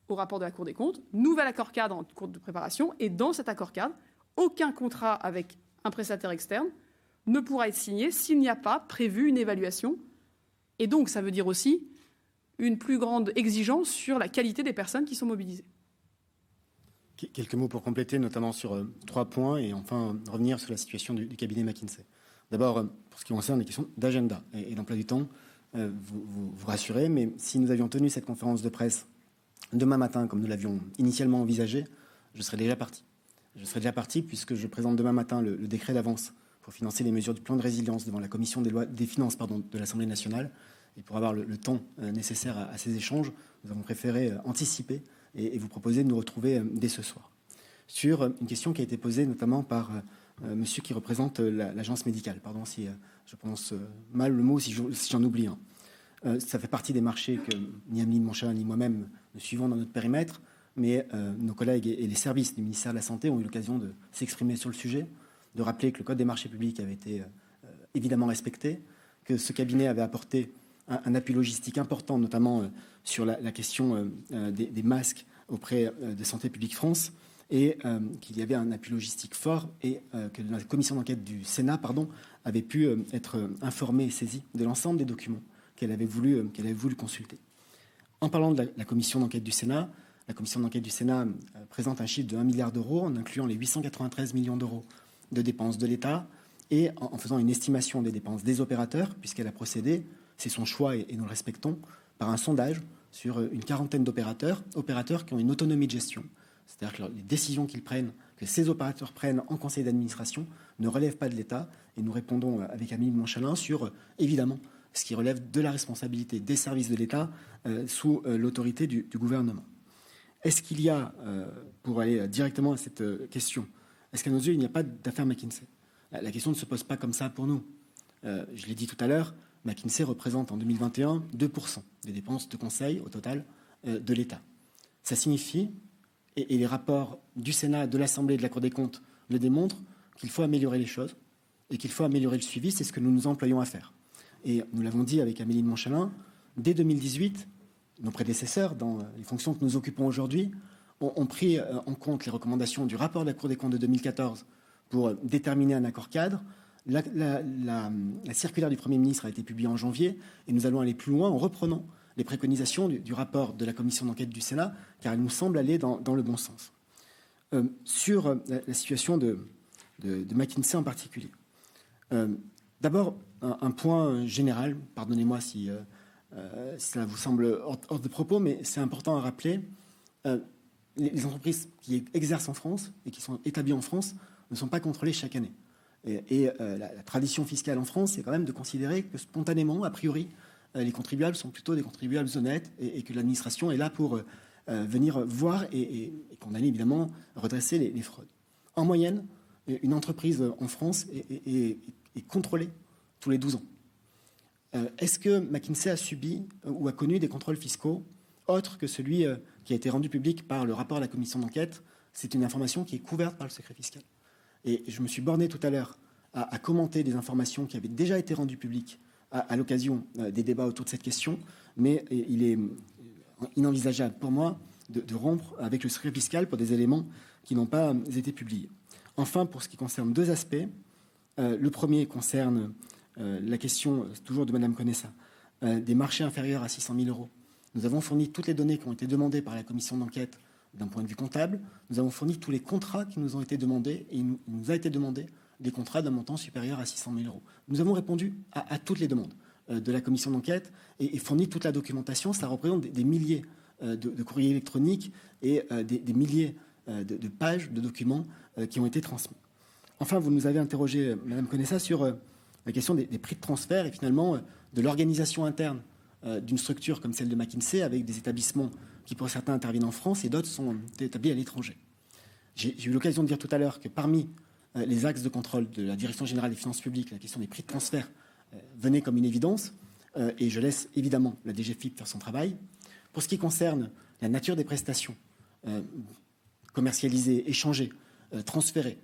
au rapport de la Cour des comptes, nouvel accord cadre en cours de préparation, et dans cet accord cadre, aucun contrat avec un prestataire externe ne pourra être signé s'il n'y a pas prévu une évaluation. Et donc, ça veut dire aussi une plus grande exigence sur la qualité des personnes qui sont mobilisées. Quelques mots pour compléter, notamment sur 3 points, et enfin revenir sur la situation du cabinet McKinsey. D'abord, pour ce qui concerne les questions d'agenda et d'emploi du temps, vous rassurez, mais si nous avions tenu cette conférence de presse demain matin, comme nous l'avions initialement envisagé, je serais déjà parti. Je serais déjà parti puisque je présente demain matin le décret d'avance pour financer les mesures du plan de résilience devant la commission des finances de l'Assemblée nationale. Et pour avoir le temps nécessaire à ces échanges, nous avons préféré anticiper et vous proposer de nous retrouver dès ce soir. Sur une question qui a été posée notamment par monsieur qui représente l'agence médicale. Pardon si je prononce mal le mot, si j'en oublie un. Ça fait partie des marchés que ni Amélie de Montchalin ni moi-même ne suivons dans notre périmètre, mais nos collègues et les services du ministère de la Santé ont eu l'occasion de s'exprimer sur le sujet, de rappeler que le Code des marchés publics avait été évidemment respecté, que ce cabinet avait apporté un appui logistique important, notamment sur la question des masques auprès de Santé publique France, et qu'il y avait un appui logistique fort, et que la commission d'enquête du Sénat avait pu être informée et saisie de l'ensemble des documents qu'elle avait voulu consulter. En parlant de la commission d'enquête du Sénat, la commission d'enquête du Sénat présente un chiffre de 1 milliard d'euros en incluant les 893 millions d'euros de dépenses de l'État et en faisant une estimation des dépenses des opérateurs, puisqu'elle a procédé, c'est son choix et nous le respectons, par un sondage sur une quarantaine opérateurs qui ont une autonomie de gestion. C'est-à-dire que les décisions qu'ils prennent, que ces opérateurs prennent en conseil d'administration, ne relèvent pas de l'État. Et nous répondons avec Amélie de Montchalin sur, évidemment, ce qui relève de la responsabilité des services de l'État sous l'autorité du gouvernement. Est-ce qu'il y a, pour aller directement à cette question, est-ce qu'à nos yeux, il n'y a pas d'affaire McKinsey ? La question ne se pose pas comme ça pour nous. Je l'ai dit tout à l'heure, McKinsey représente en 2021 2% des dépenses de conseil au total de l'État. Ça signifie, et les rapports du Sénat, de l'Assemblée et de la Cour des comptes le démontrent, qu'il faut améliorer les choses et qu'il faut améliorer le suivi. C'est ce que nous nous employons à faire. Et nous l'avons dit avec Amélie de Montchalin, dès 2018, nos prédécesseurs, dans les fonctions que nous occupons aujourd'hui, ont pris en compte les recommandations du rapport de la Cour des comptes de 2014 pour déterminer un accord cadre. La circulaire du Premier ministre a été publiée en janvier et nous allons aller plus loin en reprenant les préconisations du rapport de la commission d'enquête du Sénat, car elle nous semble aller dans le bon sens. Sur la situation de McKinsey en particulier. D'abord, un point général, pardonnez-moi si ça vous semble hors de propos, mais c'est important à rappeler. Les entreprises qui exercent en France et qui sont établies en France ne sont pas contrôlées chaque année. La tradition fiscale en France, c'est quand même de considérer que spontanément, a priori, les contribuables sont plutôt des contribuables honnêtes et que l'administration est là pour venir voir et condamner, évidemment, redresser les fraudes. En moyenne, une entreprise en France est contrôlée tous les 12 ans. Est-ce que McKinsey a subi ou a connu des contrôles fiscaux autres que celui qui a été rendu public par le rapport de la commission d'enquête? C'est une information qui est couverte par le secret fiscal. Et je me suis borné tout à l'heure à commenter des informations qui avaient déjà été rendues publiques à l'occasion des débats autour de cette question, mais il est inenvisageable pour moi de rompre avec le secret fiscal pour des éléments qui n'ont pas été publiés. Enfin, pour ce qui concerne deux aspects, le premier concerne la question, toujours de Mme Conessa, des marchés inférieurs à 600 000 euros. Nous avons fourni toutes les données qui ont été demandées par la commission d'enquête d'un point de vue comptable. Nous avons fourni tous les contrats qui nous ont été demandés et il nous a été demandé des contrats d'un montant supérieur à 600 000 euros. Nous avons répondu à toutes les demandes de la commission d'enquête et fourni toute la documentation. Ça représente des milliers de courriers électroniques et des milliers de pages de documents qui ont été transmis. Enfin, vous nous avez interrogé, Mme Conessa, sur la question des prix de transfert et finalement de l'organisation interne d'une structure comme celle de McKinsey avec des établissements qui, pour certains, interviennent en France et d'autres sont établis à l'étranger. J'ai eu l'occasion de dire tout à l'heure que parmi les axes de contrôle de la Direction générale des finances publiques, la question des prix de transfert venait comme une évidence et je laisse évidemment la DGFiP faire son travail. Pour ce qui concerne la nature des prestations commercialisées, échangées, transférées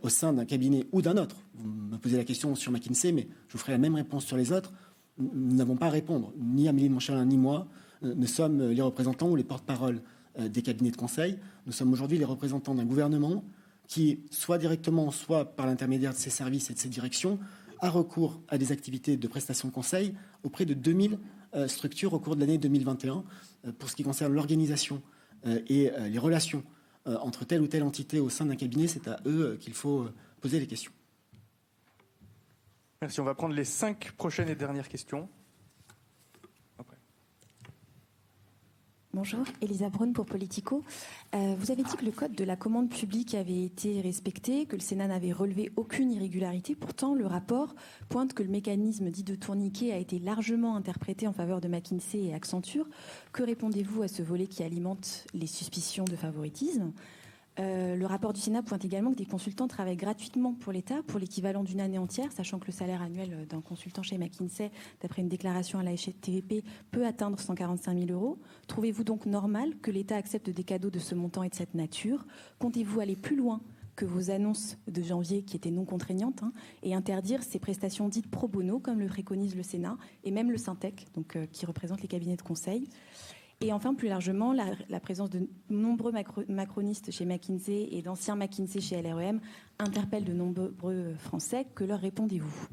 au sein d'un cabinet ou d'un autre, vous me posez la question sur McKinsey, mais je vous ferai la même réponse sur les autres, nous n'avons pas à répondre. Ni Amélie de Montchalin ni moi ne sommes les représentants ou les porte-parole des cabinets de conseil. Nous sommes aujourd'hui les représentants d'un gouvernement qui, soit directement, soit par l'intermédiaire de ses services et de ses directions, a recours à des activités de prestation de conseil auprès de 2000 structures au cours de l'année 2021. Pour ce qui concerne l'organisation et les relations entre telle ou telle entité au sein d'un cabinet, c'est à eux qu'il faut poser les questions. Merci. On va prendre les 5 prochaines et dernières questions. Bonjour, Elisa Braun pour Politico. Vous avez dit que le code de la commande publique avait été respecté, que le Sénat n'avait relevé aucune irrégularité. Pourtant, le rapport pointe que le mécanisme dit de tourniquet a été largement interprété en faveur de McKinsey et Accenture. Que répondez-vous à ce volet qui alimente les suspicions de favoritisme ? Le rapport du Sénat pointe également que des consultants travaillent gratuitement pour l'État pour l'équivalent d'une année entière, sachant que le salaire annuel d'un consultant chez McKinsey, d'après une déclaration à la HTTP, peut atteindre 145 000 euros. Trouvez-vous donc normal que l'État accepte des cadeaux de ce montant et de cette nature ? Comptez-vous aller plus loin que vos annonces de janvier qui étaient non contraignantes et interdire ces prestations dites pro bono, comme le préconise le Sénat et même le Syntec, donc, qui représente les cabinets de conseil ? Et enfin, plus largement, la présence de nombreux macronistes chez McKinsey et d'anciens McKinsey chez LREM interpelle de nombreux Français. Que leur répondez-vous ?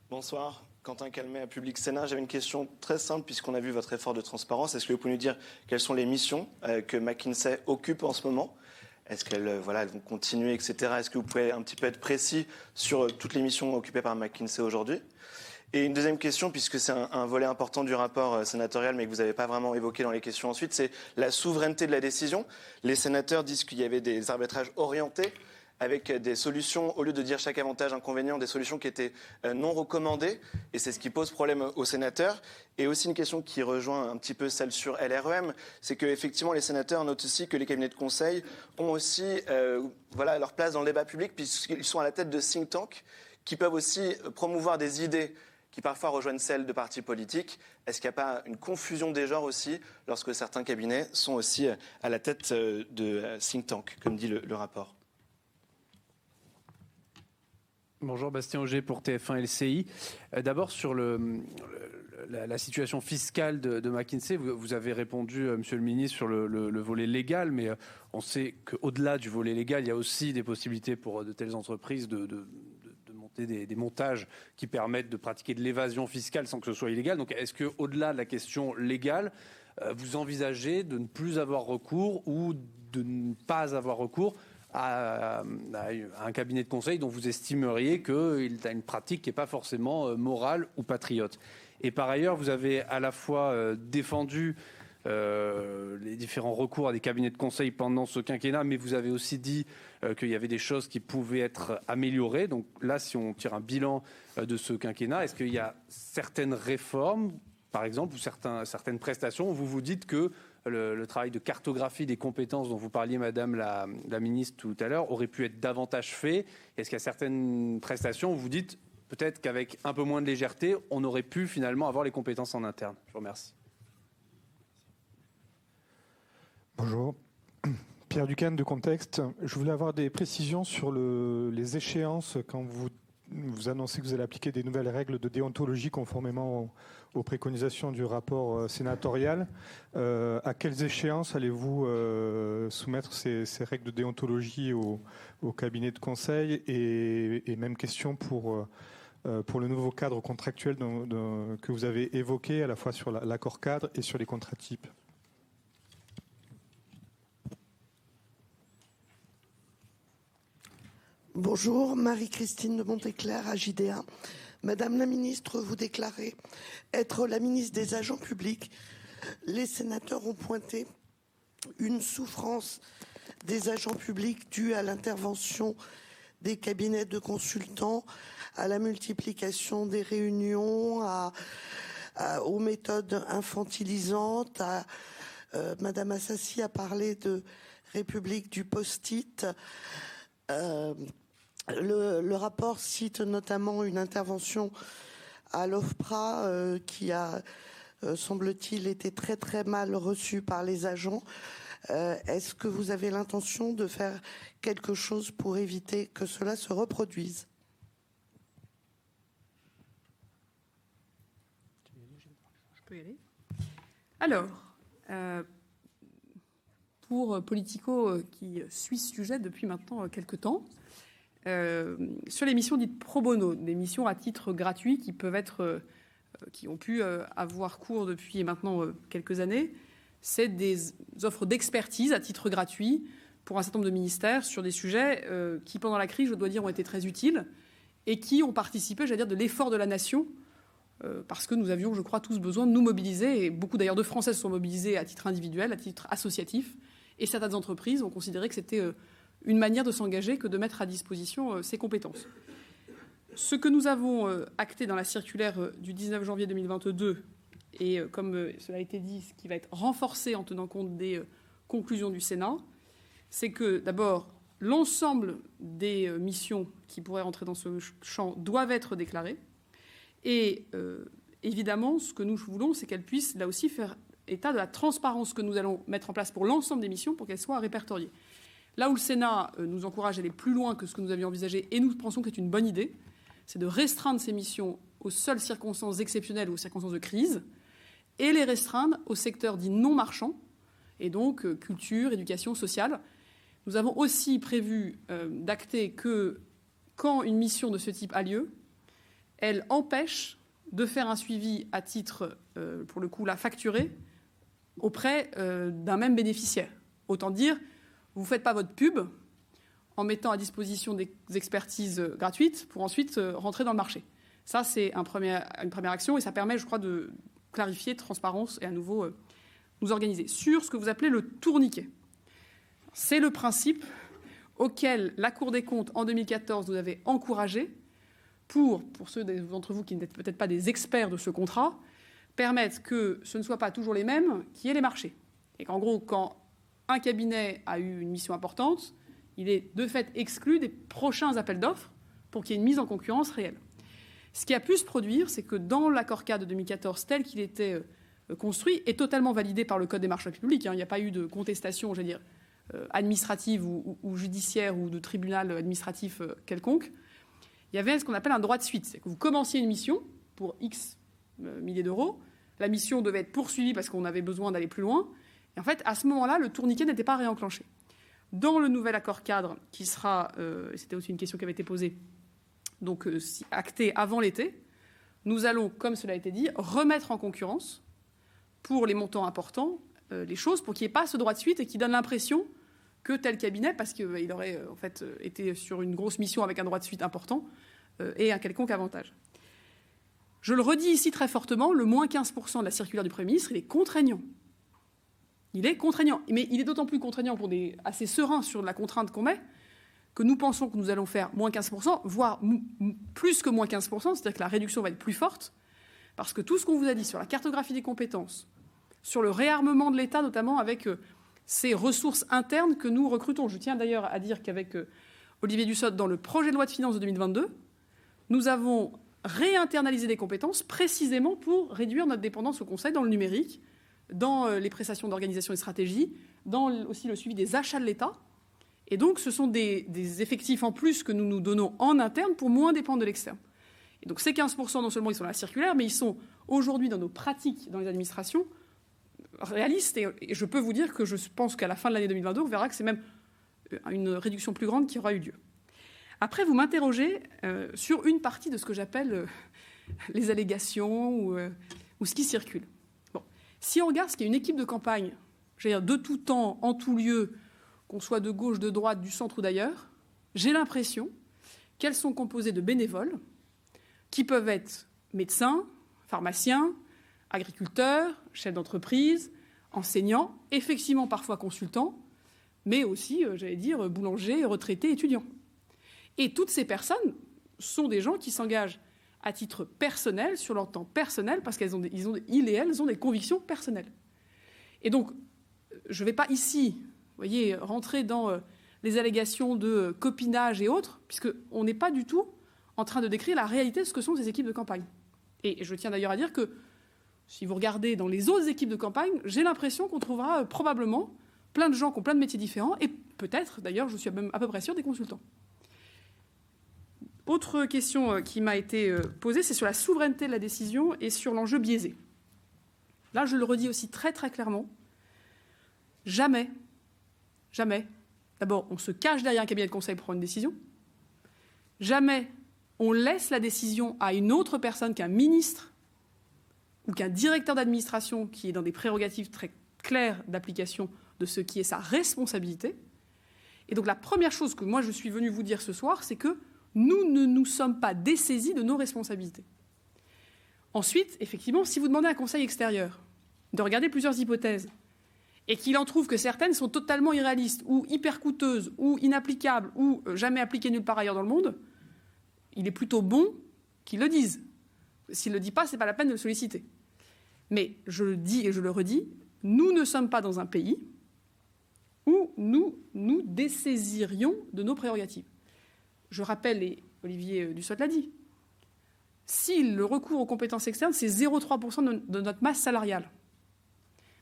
Bonsoir. Quentin Calmet à Public Sénat. J'avais une question très simple puisqu'on a vu votre effort de transparence. Est-ce que vous pouvez nous dire quelles sont les missions que McKinsey occupe en ce moment ? Est-ce qu'elles elles vont continuer, etc. Est-ce que vous pouvez un petit peu être précis sur toutes les missions occupées par McKinsey aujourd'hui ? Et une deuxième question, puisque c'est un volet important du rapport sénatorial, mais que vous n'avez pas vraiment évoqué dans les questions ensuite, c'est la souveraineté de la décision. Les sénateurs disent qu'il y avait des arbitrages orientés, avec des solutions, au lieu de dire chaque avantage, inconvénient, des solutions qui étaient non recommandées, et c'est ce qui pose problème aux sénateurs. Et aussi une question qui rejoint un petit peu celle sur LREM, c'est qu'effectivement les sénateurs notent aussi que les cabinets de conseil ont aussi leur place dans le débat public, puisqu'ils sont à la tête de think tanks qui peuvent aussi promouvoir des idées qui parfois rejoignent celles de partis politiques. Est-ce qu'il n'y a pas une confusion des genres aussi lorsque certains cabinets sont aussi à la tête de think tanks, comme dit le rapport ? Bonjour, Bastien Auger pour TF1 LCI. D'abord, sur la situation fiscale de McKinsey, vous avez répondu, Monsieur le Ministre, sur le volet légal, mais on sait qu'au-delà du volet légal, il y a aussi des possibilités pour de telles entreprises de monter des montages qui permettent de pratiquer de l'évasion fiscale sans que ce soit illégal. Donc, est-ce qu'au-delà de la question légale, vous envisagez de ne plus avoir recours ou de ne pas avoir recours à un cabinet de conseil dont vous estimeriez qu'il a une pratique qui n'est pas forcément morale ou patriote? Et par ailleurs, vous avez à la fois défendu les différents recours à des cabinets de conseil pendant ce quinquennat, mais vous avez aussi dit qu'il y avait des choses qui pouvaient être améliorées. Donc là, si on tire un bilan de ce quinquennat, est-ce qu'il y a certaines réformes, par exemple, ou certaines prestations où vous vous dites que le travail de cartographie des compétences dont vous parliez, Madame la Ministre, tout à l'heure, aurait pu être davantage fait? Est-ce qu'il y a certaines prestations où vous dites peut-être qu'avec un peu moins de légèreté, on aurait pu finalement avoir les compétences en interne? Je vous remercie. Bonjour. Pierre Ducan de Contexte. Je voulais avoir des précisions sur les échéances quand vous annoncez que vous allez appliquer des nouvelles règles de déontologie conformément aux préconisations du rapport sénatorial. À quelles échéances allez-vous soumettre ces règles de déontologie au cabinet de conseil, et même question pour le nouveau cadre contractuel que vous avez évoqué, à la fois sur l'accord cadre et sur les contrats types. Bonjour, Marie-Christine de Montéclair à JDA. Madame la ministre, vous déclarez être la ministre des agents publics. Les sénateurs ont pointé une souffrance des agents publics due à l'intervention des cabinets de consultants, à la multiplication des réunions, aux méthodes infantilisantes. Madame Assassi a parlé de République du post-it. Le rapport cite notamment une intervention à l'OFPRA qui a, semble-t-il, été très très mal reçue par les agents. Est-ce que vous avez l'intention de faire quelque chose pour éviter que cela se reproduise? Je peux y aller. Alors, pour Politico, qui suit ce sujet depuis maintenant quelques temps, sur les missions dites pro bono, des missions à titre gratuit qui ont pu avoir cours depuis maintenant quelques années, c'est des offres d'expertise à titre gratuit pour un certain nombre de ministères sur des sujets qui, pendant la crise, je dois dire, ont été très utiles et qui ont participé, j'allais dire, de l'effort de la nation, parce que nous avions, je crois, tous besoin de nous mobiliser, et beaucoup d'ailleurs de Français se sont mobilisés à titre individuel, à titre associatif, et certaines entreprises ont considéré que c'était une manière de s'engager que de mettre à disposition ces compétences. Ce que nous avons acté dans la circulaire du 19 janvier 2022, et comme cela a été dit, ce qui va être renforcé en tenant compte des conclusions du Sénat, c'est que d'abord, l'ensemble des missions qui pourraient entrer dans ce champ doivent être déclarées. Et évidemment, ce que nous voulons, c'est qu'elles puissent là aussi faire état de la transparence que nous allons mettre en place pour l'ensemble des missions pour qu'elles soient répertoriées. Là où le Sénat nous encourage à aller plus loin que ce que nous avions envisagé, et nous pensons que c'est une bonne idée, c'est de restreindre ces missions aux seules circonstances exceptionnelles ou aux circonstances de crise, et les restreindre au secteur dit non marchand, et donc culture, éducation, sociale. Nous avons aussi prévu d'acter que quand une mission de ce type a lieu, elle empêche de faire un suivi à titre, pour le coup, là, facturé, auprès d'un même bénéficiaire. Autant dire, vous ne faites pas votre pub en mettant à disposition des expertises gratuites pour ensuite rentrer dans le marché. Ça, c'est une première action et ça permet, je crois, de clarifier, transparence et à nouveau nous organiser. Sur ce que vous appelez le tourniquet. C'est le principe auquel la Cour des comptes, en 2014, nous avait encouragé pour ceux d'entre vous qui n'êtes peut-être pas des experts de ce contrat, permettre que ce ne soit pas toujours les mêmes qui aient les marchés. Et qu'en gros, quand un cabinet a eu une mission importante, il est de fait exclu des prochains appels d'offres pour qu'il y ait une mise en concurrence réelle. Ce qui a pu se produire, c'est que dans l'accord cadre de 2014, tel qu'il était construit, est totalement validé par le Code des marchés publics. Il n'y a pas eu de contestation, je veux dire, administrative ou judiciaire ou de tribunal administratif quelconque. Il y avait ce qu'on appelle un droit de suite. C'est que vous commenciez une mission pour X milliers d'euros. La mission devait être poursuivie parce qu'on avait besoin d'aller plus loin. Et en fait, à ce moment-là, le tourniquet n'était pas réenclenché. Dans le nouvel accord cadre, qui sera, c'était aussi une question qui avait été posée, donc acté avant l'été, nous allons, comme cela a été dit, remettre en concurrence, pour les montants importants, les choses, pour qu'il n'y ait pas ce droit de suite et qui donne l'impression que tel cabinet, parce qu'il aurait en fait été sur une grosse mission avec un droit de suite important, et un quelconque avantage. Je le redis ici très fortement, le moins 15% de la circulaire du Premier ministre, il est contraignant. Il est contraignant. Mais il est d'autant plus contraignant pour des assez sereins sur la contrainte qu'on met, que nous pensons que nous allons faire moins 15%, voire plus que moins 15%, c'est-à-dire que la réduction va être plus forte, parce que tout ce qu'on vous a dit sur la cartographie des compétences, sur le réarmement de l'État, notamment avec ces ressources internes que nous recrutons. Je tiens d'ailleurs à dire qu'avec Olivier Dussopt, dans le projet de loi de finances de 2022, nous avons réinternalisé des compétences précisément pour réduire notre dépendance au Conseil dans le numérique, dans les prestations d'organisation et stratégie, dans aussi le suivi des achats de l'État. Et donc, ce sont des effectifs en plus que nous nous donnons en interne pour moins dépendre de l'externe. Et donc, ces 15%, non seulement ils sont dans la circulaire, mais ils sont aujourd'hui dans nos pratiques dans les administrations réalistes. Et je peux vous dire que je pense qu'à la fin de l'année 2022, on verra que c'est même une réduction plus grande qui aura eu lieu. Après, vous m'interrogez sur une partie de ce que j'appelle les allégations ou ce qui circule. Bon. Si on regarde ce qu'est une équipe de campagne, je veux dire, de tout temps, en tout lieu, qu'on soit de gauche, de droite, du centre ou d'ailleurs, j'ai l'impression qu'elles sont composées de bénévoles qui peuvent être médecins, pharmaciens, agriculteurs, chefs d'entreprise, enseignants, effectivement parfois consultants, mais aussi, j'allais dire, boulangers, retraités, étudiants. Et toutes ces personnes sont des gens qui s'engagent à titre personnel, sur leur temps personnel, parce qu'ils ils et elles ont des convictions personnelles. Et donc, je ne vais pas ici, vous voyez, rentrer dans les allégations de copinage et autres, puisqu'on n'est pas du tout en train de décrire la réalité de ce que sont ces équipes de campagne. Et je tiens d'ailleurs à dire que si vous regardez dans les autres équipes de campagne, j'ai l'impression qu'on trouvera probablement plein de gens qui ont plein de métiers différents, et peut-être, d'ailleurs, je suis même à peu près sûre, des consultants. Autre question qui m'a été posée, c'est sur la souveraineté de la décision et sur l'enjeu biaisé. Là, je le redis aussi très très clairement, jamais, d'abord, on se cache derrière un cabinet de conseil pour prendre une décision, jamais on laisse la décision à une autre personne qu'un ministre ou qu'un directeur d'administration qui est dans des prérogatives très claires d'application de ce qui est sa responsabilité. Et donc la première chose que moi je suis venu vous dire ce soir, c'est que nous ne nous sommes pas dessaisis de nos responsabilités. Ensuite, effectivement, si vous demandez à un conseil extérieur de regarder plusieurs hypothèses et qu'il en trouve que certaines sont totalement irréalistes ou hyper coûteuses ou inapplicables ou jamais appliquées nulle part ailleurs dans le monde, il est plutôt bon qu'il le dise. S'il ne le dit pas, ce n'est pas la peine de le solliciter. Mais je le dis et je le redis, nous ne sommes pas dans un pays où nous nous dessaisirions de nos prérogatives. Je rappelle, et Olivier Dussopt l'a dit, si le recours aux compétences externes, c'est 0,3% de notre masse salariale.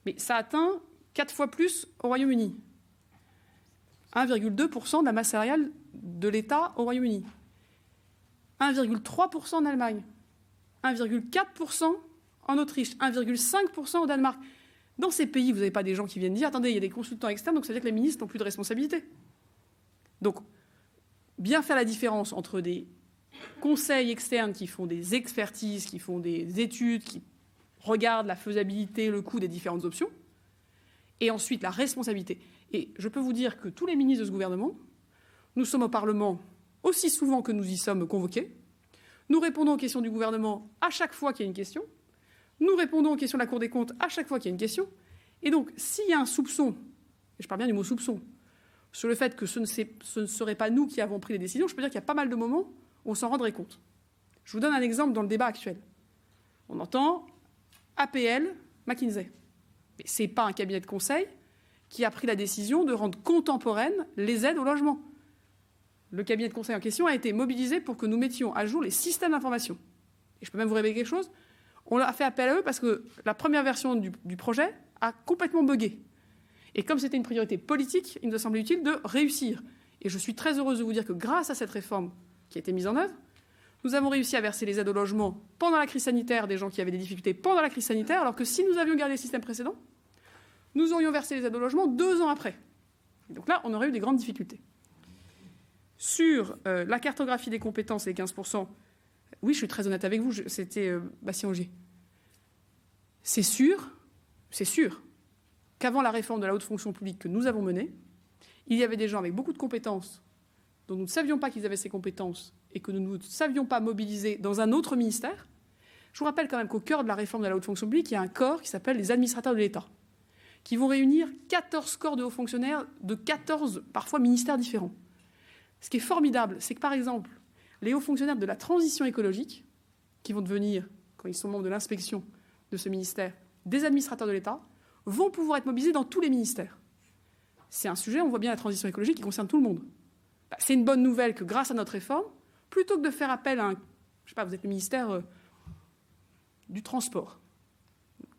Mais ça atteint 4 fois plus au Royaume-Uni. 1,2% de la masse salariale de l'État au Royaume-Uni. 1,3% en Allemagne. 1,4% en Autriche. 1,5% au Danemark. Dans ces pays, vous n'avez pas des gens qui viennent dire « Attendez, il y a des consultants externes, donc ça veut dire que les ministres n'ont plus de responsabilité. » Donc, bien faire la différence entre des conseils externes qui font des expertises, qui font des études, qui regardent la faisabilité, le coût des différentes options, et ensuite la responsabilité. Et je peux vous dire que tous les ministres de ce gouvernement, nous sommes au Parlement aussi souvent que nous y sommes convoqués. Nous répondons aux questions du gouvernement à chaque fois qu'il y a une question. Nous répondons aux questions de la Cour des comptes à chaque fois qu'il y a une question. Et donc, s'il y a un soupçon, et je parle bien du mot soupçon, sur le fait que ce ne serait pas nous qui avons pris les décisions, je peux dire qu'il y a pas mal de moments où on s'en rendrait compte. Je vous donne un exemple dans le débat actuel. On entend APL, McKinsey. Mais ce n'est pas un cabinet de conseil qui a pris la décision de rendre contemporaines les aides au logement. Le cabinet de conseil en question a été mobilisé pour que nous mettions à jour les systèmes d'information. Et je peux même vous révéler quelque chose. On a fait appel à eux parce que la première version du projet a complètement bugué. Et comme c'était une priorité politique, il nous a semblé utile de réussir. Et je suis très heureuse de vous dire que grâce à cette réforme qui a été mise en œuvre, nous avons réussi à verser les aides au logement pendant la crise sanitaire des gens qui avaient des difficultés pendant la crise sanitaire, alors que si nous avions gardé le système précédent, nous aurions versé les aides au logement 2 ans après. Et donc là, on aurait eu des grandes difficultés. Sur la cartographie des compétences et les 15%, oui, je suis très honnête avec vous, c'était Bastien Augier. C'est sûr qu'avant la réforme de la haute fonction publique que nous avons menée, il y avait des gens avec beaucoup de compétences dont nous ne savions pas qu'ils avaient ces compétences et que nous ne savions pas mobiliser dans un autre ministère. Je vous rappelle quand même qu'au cœur de la réforme de la haute fonction publique, il y a un corps qui s'appelle les administrateurs de l'État, qui vont réunir 14 corps de hauts fonctionnaires de 14, parfois, ministères différents. Ce qui est formidable, c'est que, par exemple, les hauts fonctionnaires de la transition écologique, qui vont devenir, quand ils sont membres de l'inspection de ce ministère, des administrateurs de l'État, vont pouvoir être mobilisés dans tous les ministères. C'est un sujet, on voit bien la transition écologique qui concerne tout le monde. C'est une bonne nouvelle que grâce à notre réforme, plutôt que de faire appel à un... Je ne sais pas, vous êtes le ministère du transport.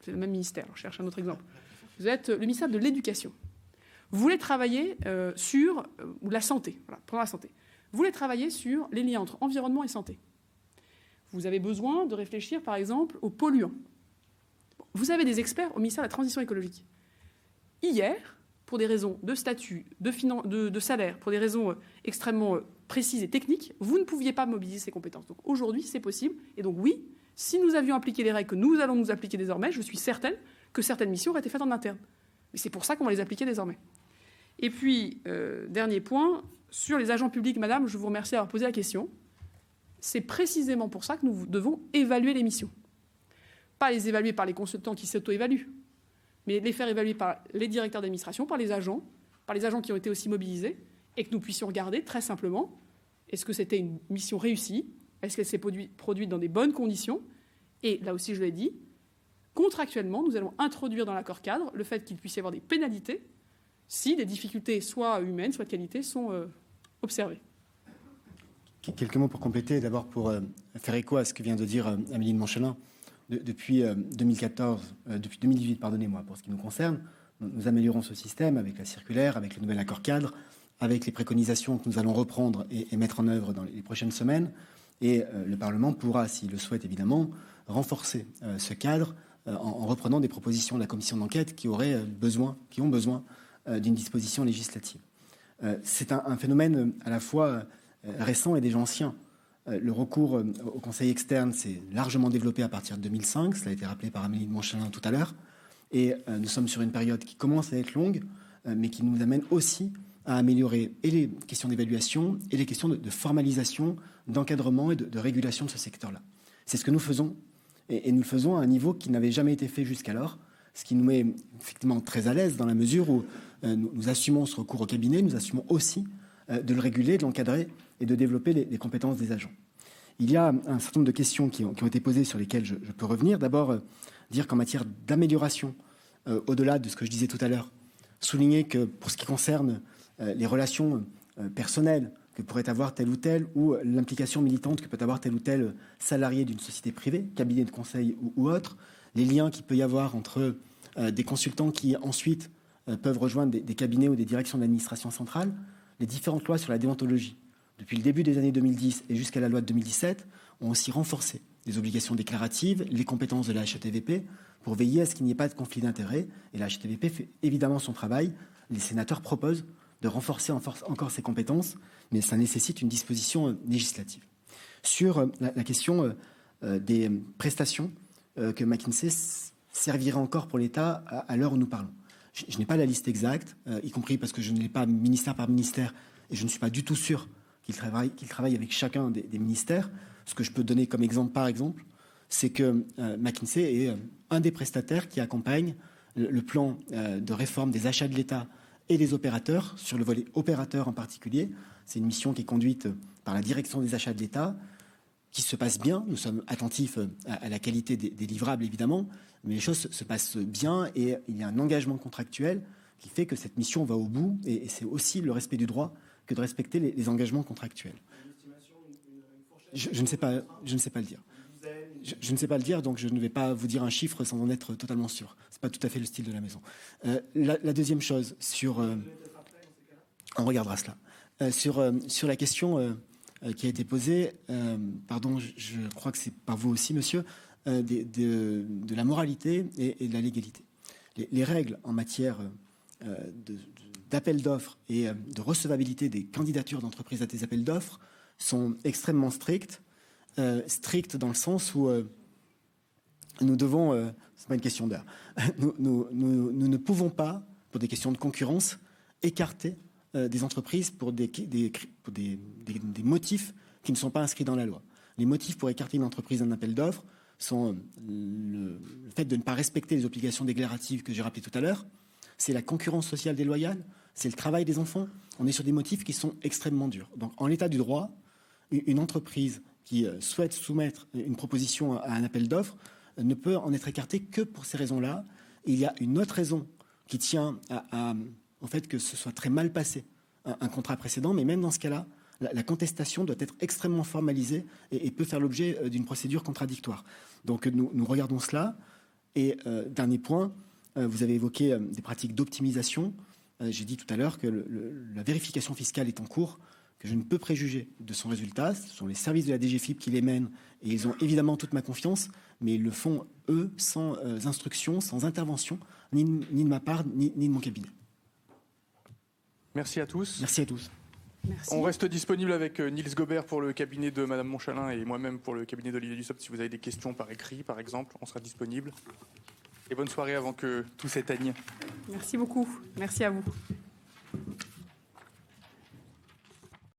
C'est le même ministère, je cherche un autre exemple. Vous êtes le ministère de l'Éducation. Vous voulez travailler sur la santé. Voilà, prenons la santé. Vous voulez travailler sur les liens entre environnement et santé. Vous avez besoin de réfléchir, par exemple, aux polluants. Vous avez des experts au ministère de la Transition écologique. Hier, pour des raisons de statut, de salaire, pour des raisons extrêmement précises et techniques, vous ne pouviez pas mobiliser ces compétences. Donc aujourd'hui, c'est possible. Et donc oui, si nous avions appliqué les règles que nous allons nous appliquer désormais, je suis certaine que certaines missions auraient été faites en interne. Mais c'est pour ça qu'on va les appliquer désormais. Et puis, dernier point, sur les agents publics, madame, je vous remercie d'avoir posé la question. C'est précisément pour ça que nous devons évaluer les missions. Pas les évaluer par les consultants qui s'auto-évaluent, mais les faire évaluer par les directeurs d'administration, par les agents qui ont été aussi mobilisés, et que nous puissions regarder très simplement, est-ce que c'était une mission réussie? Est-ce qu'elle s'est produite dans des bonnes conditions? Et là aussi, je l'ai dit, contractuellement, nous allons introduire dans l'accord cadre le fait qu'il puisse y avoir des pénalités si des difficultés, soit humaines, soit de qualité, sont observées. Quelques mots pour compléter. D'abord, pour faire écho à ce que vient de dire Amélie de Montchalin. Depuis 2018, pardonnez-moi, pour ce qui nous concerne, nous améliorons ce système avec la circulaire, avec le nouvel accord cadre, avec les préconisations que nous allons reprendre et mettre en œuvre dans les prochaines semaines. Et le Parlement pourra, s'il le souhaite évidemment, renforcer ce cadre en reprenant des propositions de la commission d'enquête qui ont besoin d'une disposition législative. C'est un phénomène à la fois récent et déjà ancien. Le recours au conseil externe s'est largement développé à partir de 2005. Cela a été rappelé par Amélie de Montchalin tout à l'heure. Et nous sommes sur une période qui commence à être longue, mais qui nous amène aussi à améliorer et les questions d'évaluation et les questions de formalisation, d'encadrement et de régulation de ce secteur-là. C'est ce que nous faisons. Et nous le faisons à un niveau qui n'avait jamais été fait jusqu'alors, ce qui nous met effectivement très à l'aise dans la mesure où nous assumons ce recours au cabinet, nous assumons aussi de le réguler, de l'encadrer et de développer les compétences des agents. Il y a un certain nombre de questions qui ont été posées sur lesquelles je peux revenir. D'abord, dire qu'en matière d'amélioration, au-delà de ce que je disais tout à l'heure, souligner que pour ce qui concerne les relations personnelles que pourrait avoir tel ou tel, ou l'implication militante que peut avoir tel ou tel salarié d'une société privée, cabinet de conseil ou autre, les liens qu'il peut y avoir entre des consultants qui ensuite peuvent rejoindre des cabinets ou des directions d'administration centrale, les différentes lois sur la déontologie, depuis le début des années 2010 et jusqu'à la loi de 2017, ont aussi renforcé les obligations déclaratives, les compétences de la HATVP pour veiller à ce qu'il n'y ait pas de conflit d'intérêts. Et la HATVP fait évidemment son travail. Les sénateurs proposent de renforcer encore ces compétences, mais ça nécessite une disposition législative. Sur la question des prestations que McKinsey servirait encore pour l'État à l'heure où nous parlons. Je n'ai pas la liste exacte, y compris parce que je ne l'ai pas ministère par ministère, et je ne suis pas du tout sûr qu'il travaille avec chacun des ministères. Ce que je peux donner comme exemple, par exemple, c'est que McKinsey est un des prestataires qui accompagne le plan de réforme des achats de l'État et des opérateurs, sur le volet opérateur en particulier. C'est une mission qui est conduite par la direction des achats de l'État, qui se passe bien. Nous sommes attentifs à la qualité des livrables, évidemment, mais les choses se passent bien et il y a un engagement contractuel qui fait que cette mission va au bout et c'est aussi le respect du droit que de respecter les engagements contractuels. Je ne sais pas le dire. Je ne sais pas le dire, donc je ne vais pas vous dire un chiffre sans en être totalement sûr. Ce n'est pas tout à fait le style de la maison. La deuxième chose, on regardera cela. Sur la question qui a été posée, pardon, je crois que c'est par vous aussi, monsieur, de la moralité et de la légalité. Les règles en matière d'appel d'offres et de recevabilité des candidatures d'entreprises à des appels d'offres sont extrêmement strictes. Strictes dans le sens où nous devons, c'est pas une question d'heure, nous ne pouvons pas, pour des questions de concurrence, écarter des entreprises pour des motifs qui ne sont pas inscrits dans la loi. Les motifs pour écarter une entreprise d'un appel d'offres sont le fait de ne pas respecter les obligations déclaratives que j'ai rappelées tout à l'heure, c'est la concurrence sociale déloyale, c'est le travail des enfants. On est sur des motifs qui sont extrêmement durs. Donc, en l'état du droit, une entreprise qui souhaite soumettre une proposition à un appel d'offres ne peut en être écartée que pour ces raisons-là. Et il y a une autre raison qui tient au fait que ce soit très mal passé un contrat précédent, mais même dans ce cas-là, la contestation doit être extrêmement formalisée et peut faire l'objet d'une procédure contradictoire. Donc nous regardons cela. Et dernier point, vous avez évoqué des pratiques d'optimisation. J'ai dit tout à l'heure que la vérification fiscale est en cours, que je ne peux préjuger de son résultat. Ce sont les services de la DGFiP qui les mènent et ils ont évidemment toute ma confiance, mais ils le font, eux, sans instruction, sans intervention, ni de ma part, ni de mon cabinet. Merci à tous. Merci à tous. Merci. On reste disponible avec Niels Gobert pour le cabinet de Madame Montchalin et moi-même pour le cabinet d'Olivier Dussopt. Si vous avez des questions par écrit, par exemple, on sera disponible. Et bonne soirée avant que tout s'éteigne. Merci beaucoup. Merci à vous.